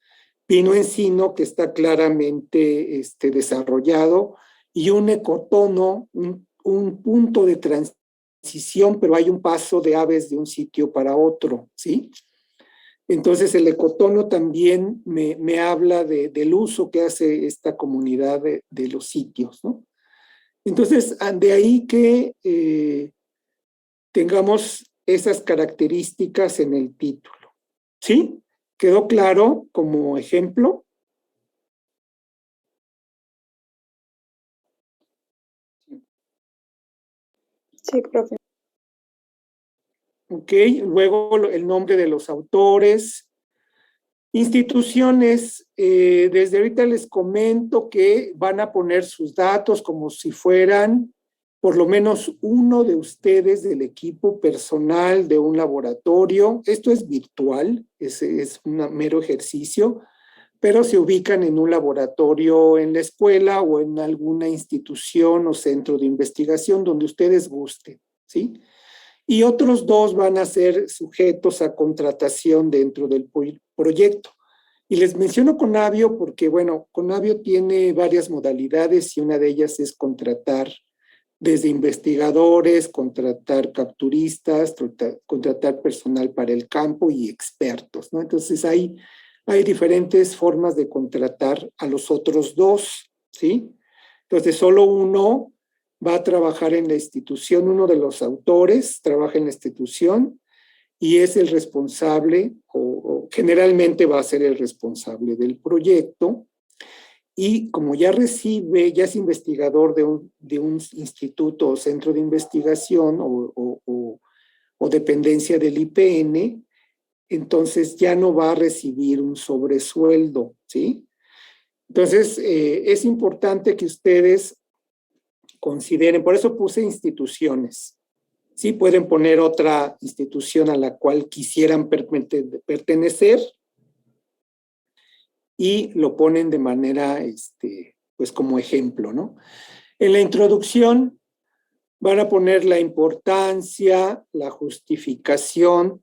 pino encino que está claramente desarrollado, y un ecotono, un punto de transición, pero hay un paso de aves de un sitio para otro, ¿sí? Entonces el ecotono también me habla del uso que hace esta comunidad de los sitios, ¿no? Entonces, de ahí que tengamos esas características en el título, ¿sí? ¿Quedó claro como ejemplo? Sí, profe. Ok, luego el nombre de los autores. Instituciones, desde ahorita les comento que van a poner sus datos como si fueran por lo menos uno de ustedes del equipo personal de un laboratorio. Esto es virtual, es un mero ejercicio, pero se ubican en un laboratorio en la escuela o en alguna institución o centro de investigación donde ustedes gusten, ¿sí? Y otros 2 van a ser sujetos a contratación dentro del proyecto. Y les menciono Conavio porque, bueno, Conavio tiene varias modalidades y una de ellas es contratar desde investigadores, contratar capturistas, contratar personal para el campo y expertos, ¿no? Entonces hay diferentes formas de contratar a los otros 2, ¿sí? Entonces solo uno va a trabajar en la institución, uno de los autores trabaja en la institución y es el responsable, o generalmente va a ser el responsable del proyecto, y como ya es investigador de un instituto o centro de investigación o dependencia del IPN, entonces ya no va a recibir un sobresueldo, ¿sí? Entonces, es importante que ustedes consideren, por eso puse instituciones. Sí, pueden poner otra institución a la cual quisieran pertenecer y lo ponen de manera, pues como ejemplo, ¿no? En la introducción van a poner la importancia, la justificación,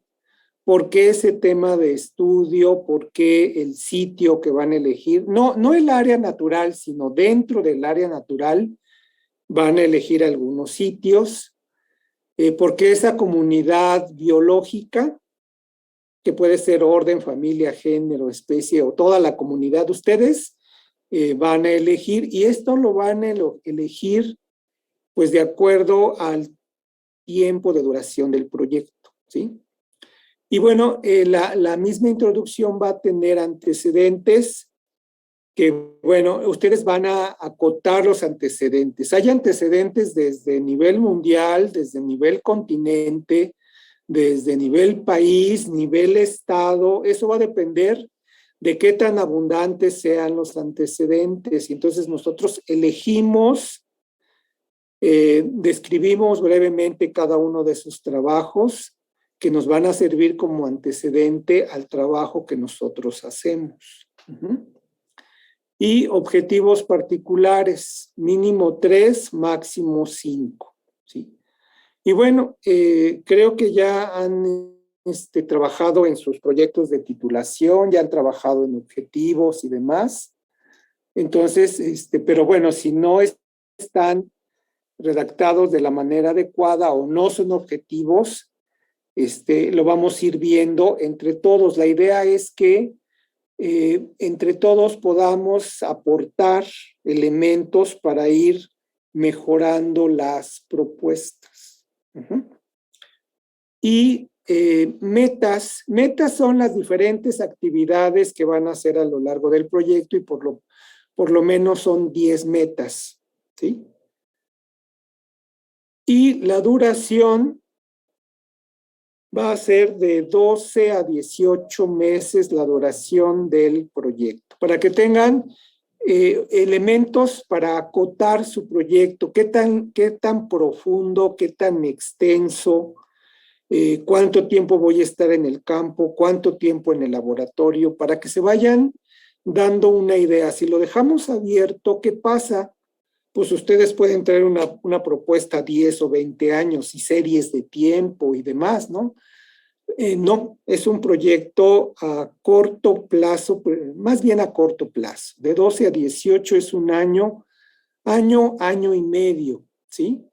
por qué ese tema de estudio, por qué el sitio que van a elegir, no el área natural, sino dentro del área natural van a elegir algunos sitios, porque esa comunidad biológica, que puede ser orden, familia, género, especie o toda la comunidad, ustedes van a elegir, y esto lo van a elegir pues de acuerdo al tiempo de duración del proyecto, ¿sí? Y bueno, la misma introducción va a tener antecedentes que, bueno, ustedes van a acotar los antecedentes. Hay antecedentes desde nivel mundial, desde nivel continente, desde nivel país, nivel estado. Eso va a depender de qué tan abundantes sean los antecedentes. Y entonces nosotros elegimos, describimos brevemente cada uno de sus trabajos que nos van a servir como antecedente al trabajo que nosotros hacemos. Y objetivos particulares, mínimo 3, máximo 5. ¿Sí? Y bueno, creo que ya han trabajado en sus proyectos de titulación, ya han trabajado en objetivos y demás. Entonces, pero bueno, si no están redactados de la manera adecuada o no son objetivos, lo vamos a ir viendo entre todos. La idea es que entre todos podamos aportar elementos para ir mejorando las propuestas. Y metas son las diferentes actividades que van a hacer a lo largo del proyecto y por lo menos son 10 metas, ¿sí? Y la duración va a ser de 12 a 18 meses la duración del proyecto, para que tengan elementos para acotar su proyecto, qué tan profundo, qué tan extenso, cuánto tiempo voy a estar en el campo, cuánto tiempo en el laboratorio, para que se vayan dando una idea. Si lo dejamos abierto, ¿qué pasa? Pues ustedes pueden traer una propuesta 10 o 20 años y series de tiempo y demás, ¿no? No, es un proyecto a corto plazo, más bien a corto plazo. De 12 a 18 es un año y medio, ¿sí?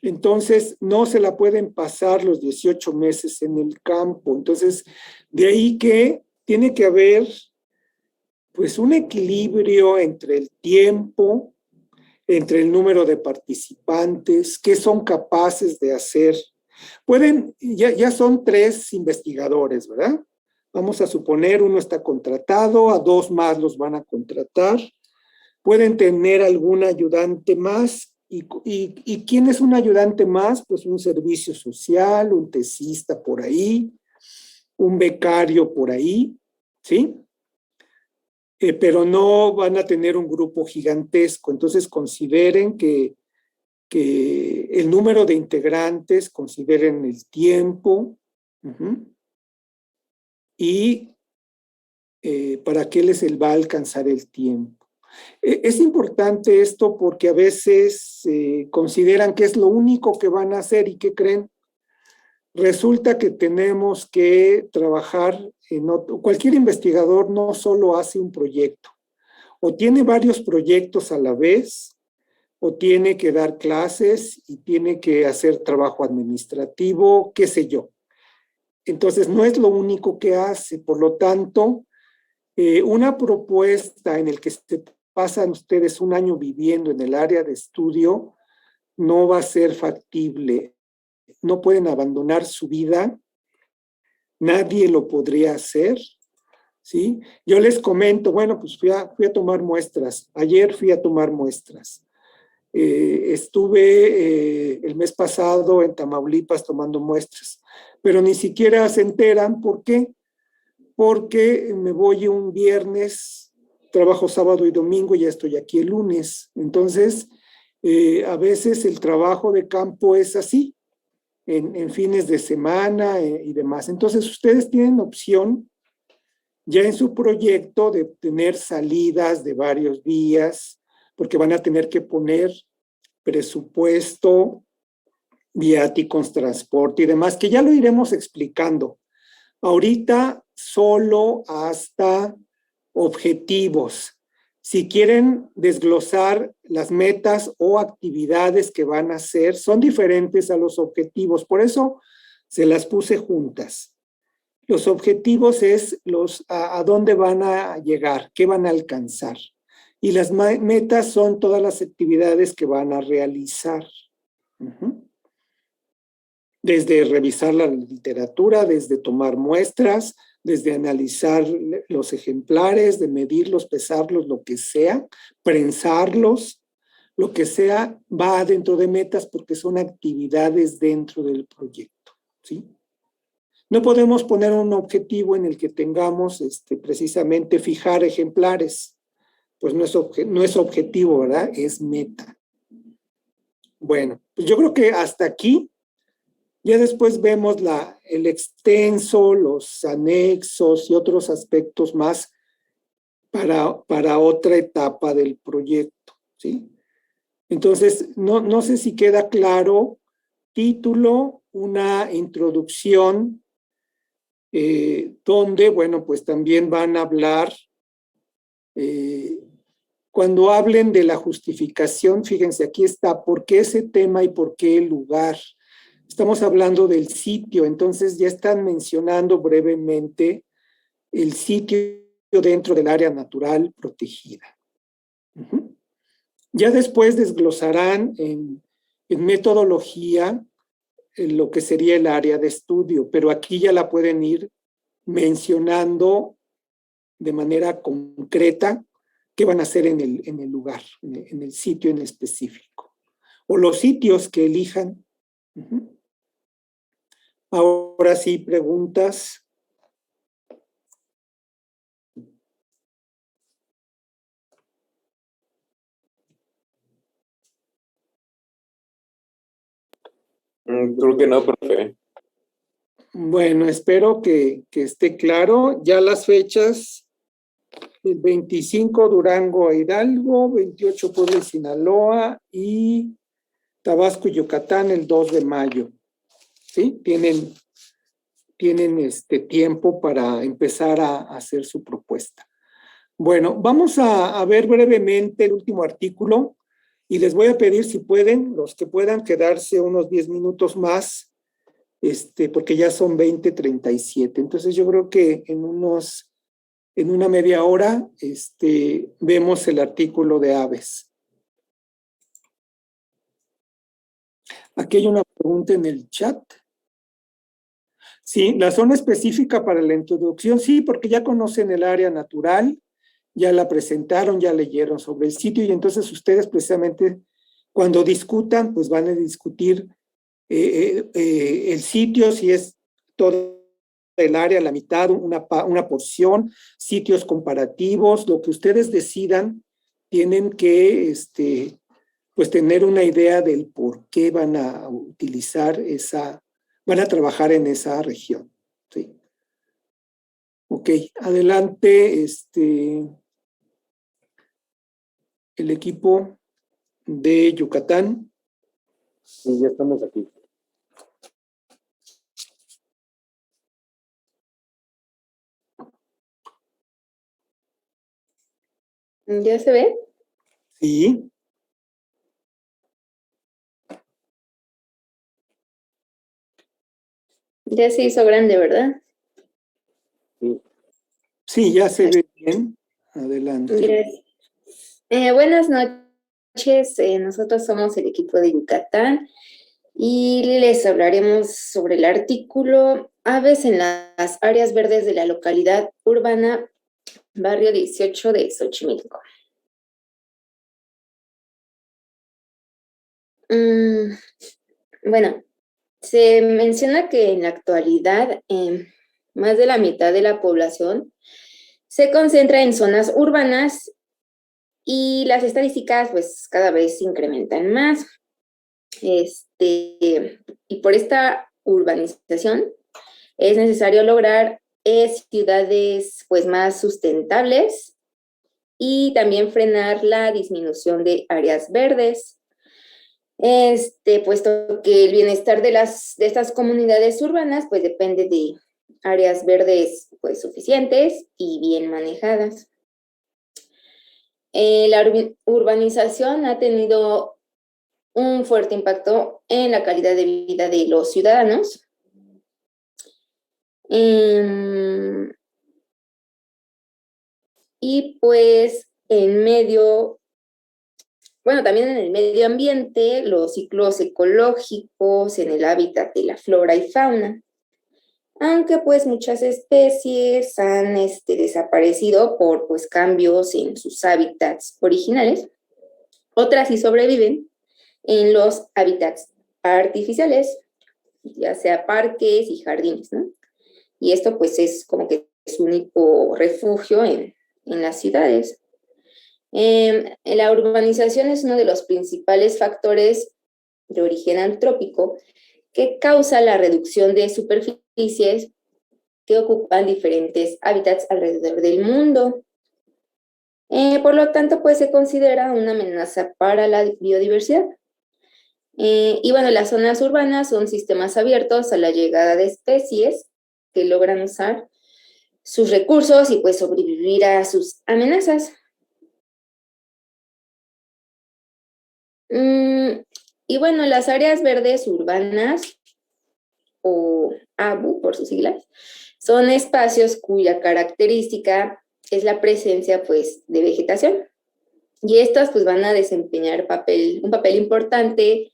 Entonces, no se la pueden pasar los 18 meses en el campo. Entonces, de ahí que tiene que haber, pues, un equilibrio entre el tiempo, entre el número de participantes, qué son capaces de hacer. Ya son 3 investigadores, ¿verdad? Vamos a suponer uno está contratado, a 2 más los van a contratar. Pueden tener algún ayudante más. ¿Y quién es un ayudante más? Pues un servicio social, un tesista por ahí, un becario por ahí, ¿sí? Pero no van a tener un grupo gigantesco. Entonces consideren que el número de integrantes, consideren el tiempo y para qué les va a alcanzar el tiempo. Es importante esto porque a veces consideran que es lo único que van a hacer y ¿qué creen? Resulta que tenemos que trabajar cualquier investigador no solo hace un proyecto, o tiene varios proyectos a la vez, o tiene que dar clases y tiene que hacer trabajo administrativo, qué sé yo. Entonces, no es lo único que hace. Por lo tanto, una propuesta en el que se pasan ustedes un año viviendo en el área de estudio no va a ser factible. No pueden abandonar su vida. Nadie lo podría hacer, ¿sí? Yo les comento, bueno, pues fui a tomar muestras. Ayer fui a tomar muestras. Estuve el mes pasado en Tamaulipas tomando muestras, pero ni siquiera se enteran. ¿Por qué? Porque me voy un viernes, trabajo sábado y domingo y ya estoy aquí el lunes. Entonces, a veces el trabajo de campo es así, en fines de semana y demás. Entonces, ustedes tienen opción ya en su proyecto de tener salidas de varios días, porque van a tener que poner presupuesto, viáticos, transporte y demás, que ya lo iremos explicando. Ahorita solo hasta objetivos. Si quieren desglosar las metas o actividades que van a hacer, son diferentes a los objetivos. Por eso se las puse juntas. Los objetivos es a dónde van a llegar, qué van a alcanzar. Y las metas son todas las actividades que van a realizar. Desde revisar la literatura, desde tomar muestras, desde analizar los ejemplares, de medirlos, pesarlos, lo que sea, prensarlos, lo que sea, va dentro de metas porque son actividades dentro del proyecto, ¿sí? No podemos poner un objetivo en el que tengamos precisamente fijar ejemplares, pues no es objetivo, ¿verdad? Es meta. Bueno, pues yo creo que hasta aquí Ya después vemos el extenso, los anexos y otros aspectos más para otra etapa del proyecto, ¿sí? Entonces, no sé si queda claro, título, una introducción, donde, bueno, pues también van a hablar, cuando hablen de la justificación, fíjense, aquí está, ¿por qué ese tema y por qué el lugar? Estamos hablando del sitio, entonces ya están mencionando brevemente el sitio dentro del área natural protegida. Uh-huh. Ya después desglosarán en metodología lo que sería el área de estudio, pero aquí ya la pueden ir mencionando de manera concreta qué van a hacer en el lugar, en el sitio en específico, o los sitios que elijan. Uh-huh. Ahora sí, preguntas. Creo que no, profe. Bueno, espero que esté claro. Ya las fechas, el 25 Durango a Hidalgo, 28 Puebla y Sinaloa y Tabasco y Yucatán el 2 de mayo. ¿Sí? Tienen tiempo para empezar a hacer su propuesta. Bueno, vamos a ver brevemente el último artículo y les voy a pedir si pueden, los que puedan quedarse unos 10 minutos más, porque ya son 20:37. Entonces yo creo que en una media hora vemos el artículo de aves. Aquí hay una pregunta en el chat. Sí, la zona específica para la introducción, sí, porque ya conocen el área natural, ya la presentaron, ya leyeron sobre el sitio y entonces ustedes precisamente cuando discutan, pues van a discutir el sitio, si es todo el área, la mitad, una porción, sitios comparativos, lo que ustedes decidan, tienen que pues tener una idea del por qué van a utilizar van a trabajar en esa región. ¿Sí? Ok, adelante, el equipo de Yucatán. Sí, ya estamos aquí. ¿Ya se ve? Sí. Ya se hizo grande, ¿verdad? Sí. Sí, ya se ve bien. Adelante. Gracias. Buenas noches, nosotros somos el equipo de Yucatán y les hablaremos sobre el artículo Aves en las áreas verdes de la localidad urbana Barrio 18 de Xochimilco. Bueno, se menciona que en la actualidad más de la mitad de la población se concentra en zonas urbanas y las estadísticas pues cada vez se incrementan más. Y por esta urbanización es necesario lograr ciudades pues más sustentables y también frenar la disminución de áreas verdes, puesto que el bienestar de estas comunidades urbanas pues depende de áreas verdes pues suficientes y bien manejadas. La urbanización ha tenido un fuerte impacto en la calidad de vida de los ciudadanos. Y pues también en el medio ambiente, los ciclos ecológicos, en el hábitat de la flora y fauna. Aunque pues muchas especies han desaparecido por pues cambios en sus hábitats originales, otras sí sobreviven en los hábitats artificiales, ya sea parques y jardines, ¿no? Y esto pues es como que su único refugio en las ciudades. La urbanización es uno de los principales factores de origen antrópico que causa la reducción de superficies que ocupan diferentes hábitats alrededor del mundo. Por lo tanto, pues se considera una amenaza para la biodiversidad. Y bueno, las zonas urbanas son sistemas abiertos a la llegada de especies que logran usar sus recursos y pues sobrevivir a sus amenazas. Y bueno, las áreas verdes urbanas, o ABU por sus siglas, son espacios cuya característica es la presencia pues de vegetación. Y estas pues van a desempeñar un papel importante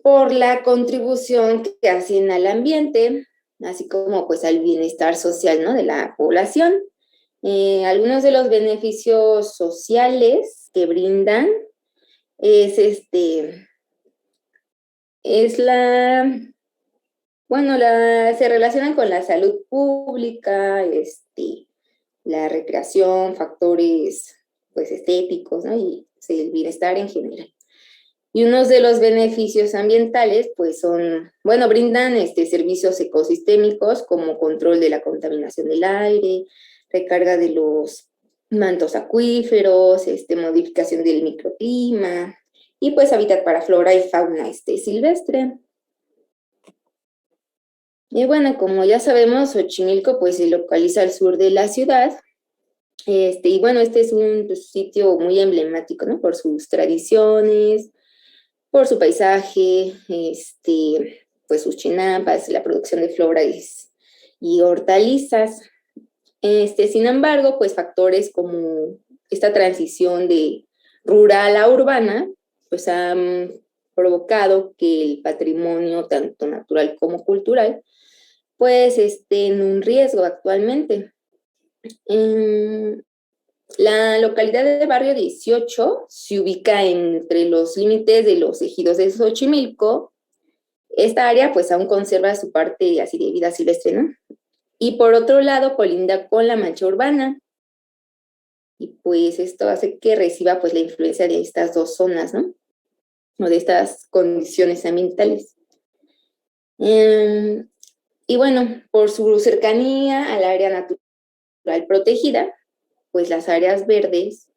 por la contribución que hacen al ambiente, así como pues al bienestar social, ¿no?, de la población. Algunos de los beneficios sociales que brindan se relacionan con la salud pública, la recreación, factores pues estéticos, ¿no?, y el bienestar en general. Y unos de los beneficios ambientales, pues brindan servicios ecosistémicos como control de la contaminación del aire, recarga de los mantos acuíferos, modificación del microclima, y pues hábitat para flora y fauna silvestre. Y bueno, como ya sabemos, Xochimilco pues se localiza al sur de la ciudad. Y bueno, este es un sitio muy emblemático, ¿no?, por sus tradiciones, por su paisaje, pues sus chinampas, la producción de flora y hortalizas. Sin embargo, pues factores como esta transición de rural a urbana, pues han provocado que el patrimonio, tanto natural como cultural, pues esté en un riesgo actualmente. La localidad de Barrio 18 se ubica entre los límites de los ejidos de Xochimilco. Esta área pues aún conserva su parte así de vida silvestre, ¿no? Y por otro lado colinda con la mancha urbana. Y pues esto hace que reciba pues la influencia de estas dos zonas, ¿no?, o de estas condiciones ambientales. Y bueno, por su cercanía al área natural protegida, pues las áreas verdes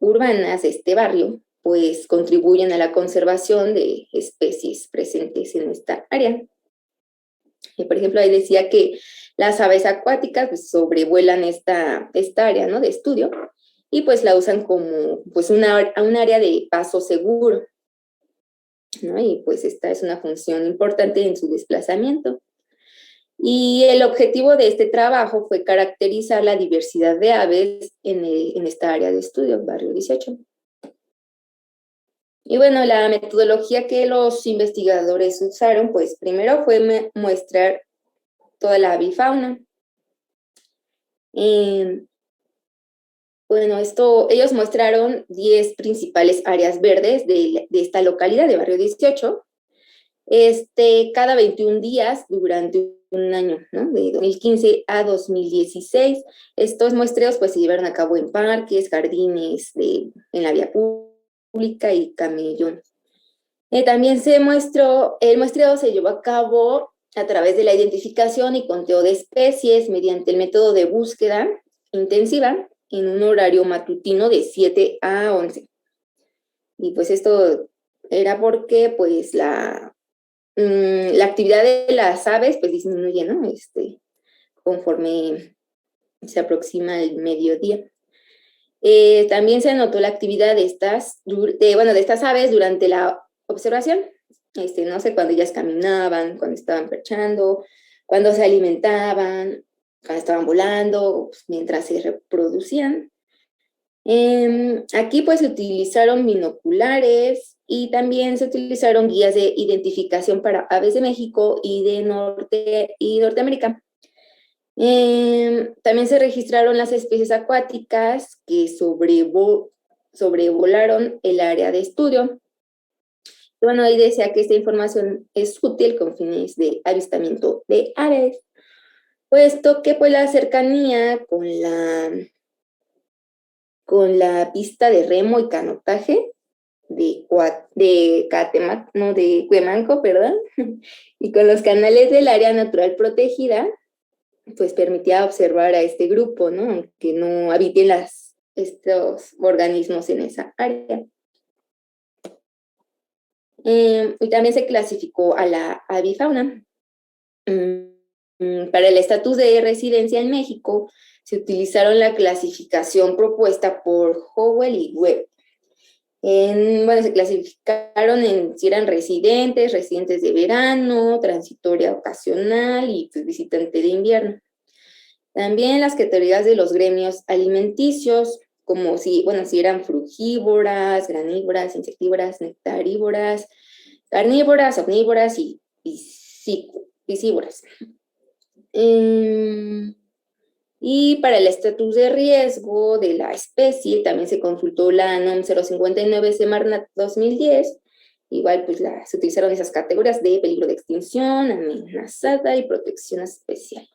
urbanas de este barrio pues contribuyen a la conservación de especies presentes en esta área. Por ejemplo, ahí decía que las aves acuáticas pues sobrevuelan esta área, ¿no?, de estudio, y pues la usan como pues un área de paso seguro, ¿no? Y pues esta es una función importante en su desplazamiento. Y el objetivo de este trabajo fue caracterizar la diversidad de aves en esta área de estudio, Barrio 18. Y bueno, la metodología que los investigadores usaron, pues primero fue muestrar toda la avifauna. Bueno, ellos mostraron 10 principales áreas verdes de esta localidad de Barrio 18, cada 21 días durante un año, ¿no?, de 2015 a 2016. Estos muestreos pues se llevaron a cabo en parques, jardines, en la vía pública y camellones. También el muestreo se llevó a cabo a través de la identificación y conteo de especies mediante el método de búsqueda intensiva en un horario matutino de 7 a 11. Y pues esto era porque pues la actividad de las aves pues disminuye, ¿no?, conforme se aproxima el mediodía. También se anotó la actividad de estas aves durante la observación, no sé, cuando ellas caminaban, cuando estaban perchando, cuando se alimentaban, cuando estaban volando, pues, mientras se reproducían. Aquí pues se utilizaron binoculares y también se utilizaron guías de identificación para aves de México y de Norteamérica. También se registraron las especies acuáticas que sobrevolaron el área de estudio. Y bueno, ahí decía que esta información es útil con fines de avistamiento de aves, puesto que pues la cercanía con la pista de remo y canotaje de Cuemanco, perdón, y con los canales del área natural protegida, pues permitía observar a este grupo, ¿no? Aunque no habiten estos organismos en esa área. Y también se clasificó a la avifauna. Para el estatus de residencia en México, se utilizaron la clasificación propuesta por Howell y Webb. Bueno, se clasificaron en si eran residentes de verano, transitoria ocasional y pues, visitante de invierno. También las categorías de los gremios alimenticios, como si eran frugívoras, granívoras, insectívoras, nectarívoras, carnívoras, omnívoras y piscívoras. Y para el estatus de riesgo de la especie también se consultó la NOM 059 Semarnat 2010. Igual pues se utilizaron esas categorías de peligro de extinción, amenazada y protección especial.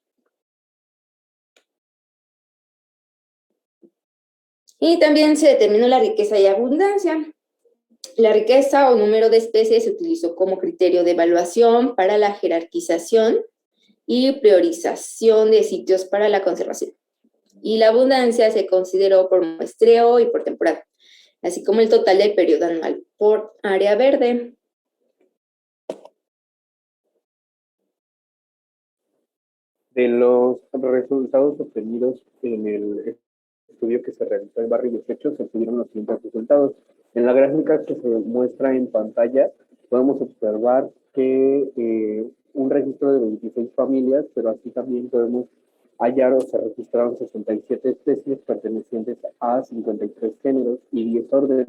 Y también se determinó la riqueza y abundancia. La riqueza o número de especies se utilizó como criterio de evaluación para la jerarquización y priorización de sitios para la conservación. Y la abundancia se consideró por muestreo y por temporada, así como el total del periodo anual por área verde. De los resultados obtenidos en el estudio que se realizó en Barrio 18, se obtuvieron los siguientes resultados. En la gráfica que se muestra en pantalla, podemos observar que un registro de 26 familias, pero así también podemos hallar o se registraron 67 especies pertenecientes a 53 géneros y 10 órdenes.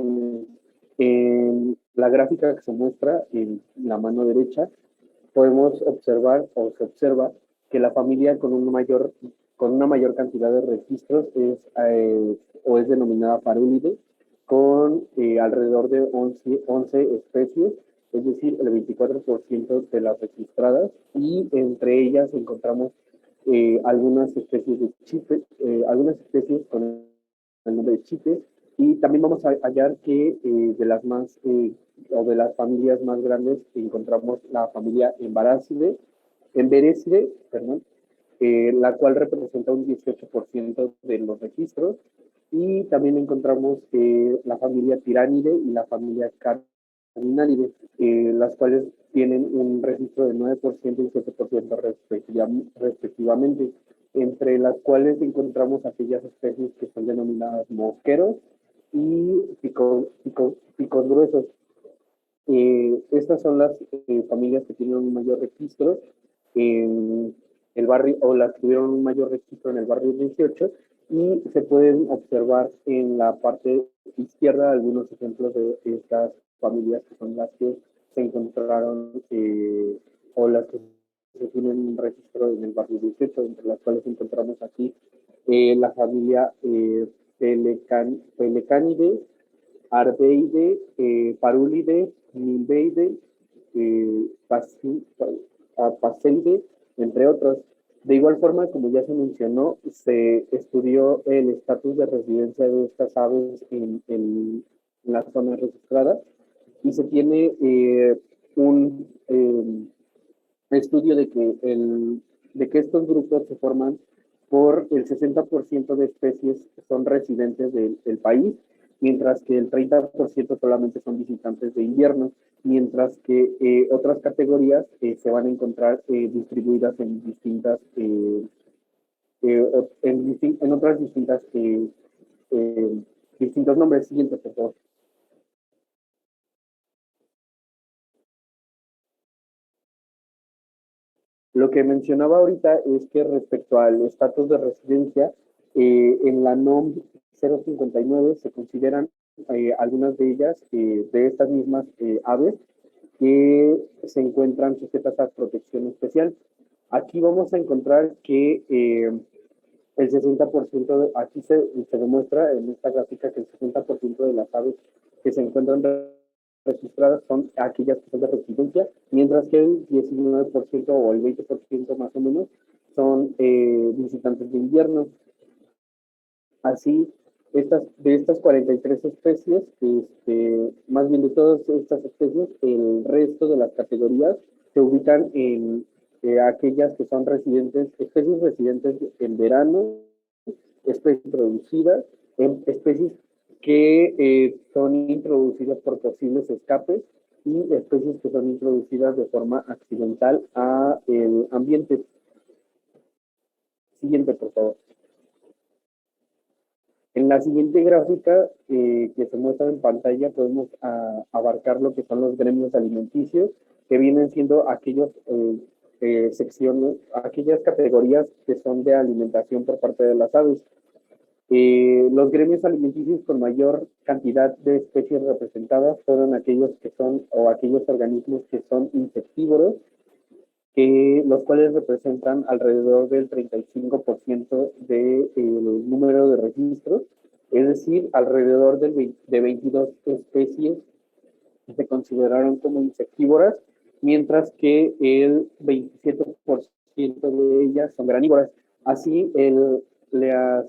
En la gráfica que se muestra en la mano derecha, podemos observar o se observa que la familia con una mayor cantidad de registros es denominada Parúlide, con alrededor de 11 especies, es decir, el 24% de las registradas, y entre ellas encontramos algunas especies de chipes, algunas especies con el nombre de chipes, y también vamos a hallar que de las familias más grandes encontramos la familia Emberécide, la cual representa un 18% de los registros, y también encontramos la familia Tiránide y la familia Carminálide, las cuales tienen un registro de 9% y 7% respectivamente, entre las cuales encontramos aquellas especies que son denominadas mosqueros y picos gruesos. Estas son las familias que tienen un mayor registro en el barrio, o las que tuvieron un mayor registro en el barrio 18, y se pueden observar en la parte izquierda algunos ejemplos de estas familias que son las que se encontraron o las que se tienen un registro en el barrio 18, entre las cuales encontramos aquí la familia Pelecanidae, Arbeide, Parúlide, Nimbeide, Pacelide, entre otros. De igual forma, como ya se mencionó, se estudió el estatus de residencia de estas aves en las zonas registradas, y se tiene un estudio de que estos grupos se forman por el 60% de especies que son residentes del país, mientras que el 30% solamente son visitantes de invierno, mientras que otras categorías se van a encontrar distribuidas en distintas, en otras distintas, distintos nombres. Siguiente, por favor. Lo que mencionaba ahorita es que respecto al estatus de residencia, en la NOM 059 se consideran algunas de ellas, de estas mismas aves, que se encuentran sujetas a protección especial. Aquí vamos a encontrar que el 60%, aquí se demuestra en esta gráfica que el 60% de las aves que se encuentran registradas son aquellas que son de residencia, mientras que el 19% o el 20% más o menos son visitantes de invierno. Así, De estas 43 especies, más bien de todas estas especies, el resto de las categorías se ubican en aquellas que son especies residentes en verano, especies introducidas, en especies que son introducidas por posibles escapes y especies que son introducidas de forma accidental a el ambiente. Siguiente, por favor. En la siguiente gráfica que se muestra en pantalla podemos abarcar lo que son los gremios alimenticios, que vienen siendo aquellos secciones, aquellas categorías que son de alimentación por parte de las aves. Los gremios alimenticios con mayor cantidad de especies representadas fueron aquellos que son, o aquellos organismos que son insectívoros, los cuales representan alrededor del 35% del número de registros, es decir, alrededor de 22 especies se consideraron como insectívoras, mientras que el 27% de ellas son granívoras. Así, las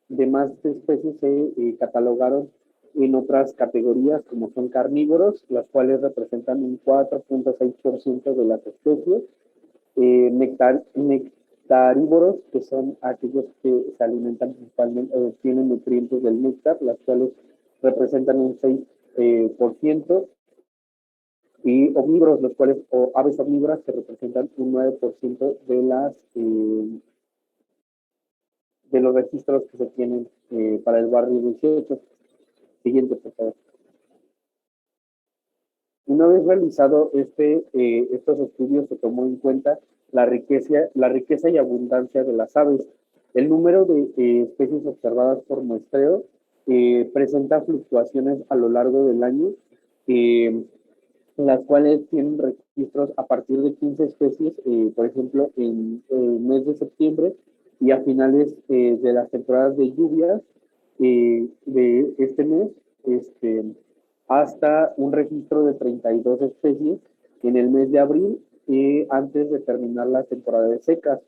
demás especies se catalogaron en otras categorías como son carnívoros, las cuales representan un 4.6% de las especies, nectarívoros, que son aquellos que se alimentan principalmente, tienen nutrientes del néctar, las cuales representan un 6%, y omnívoros, los cuales, o aves omnívoras, que representan un 9% de los registros que se tienen para el barrio 18. Siguiente, por favor. Una vez realizado estos estudios, se tomó en cuenta la riqueza y abundancia de las aves. El número de especies observadas por muestreo presenta fluctuaciones a lo largo del año, las cuales tienen registros a partir de 15 especies, por ejemplo, en el mes de septiembre y a finales de las temporadas de lluvias de este mes, hasta un registro de 32 especies en el mes de abril, antes de terminar la temporada de secas.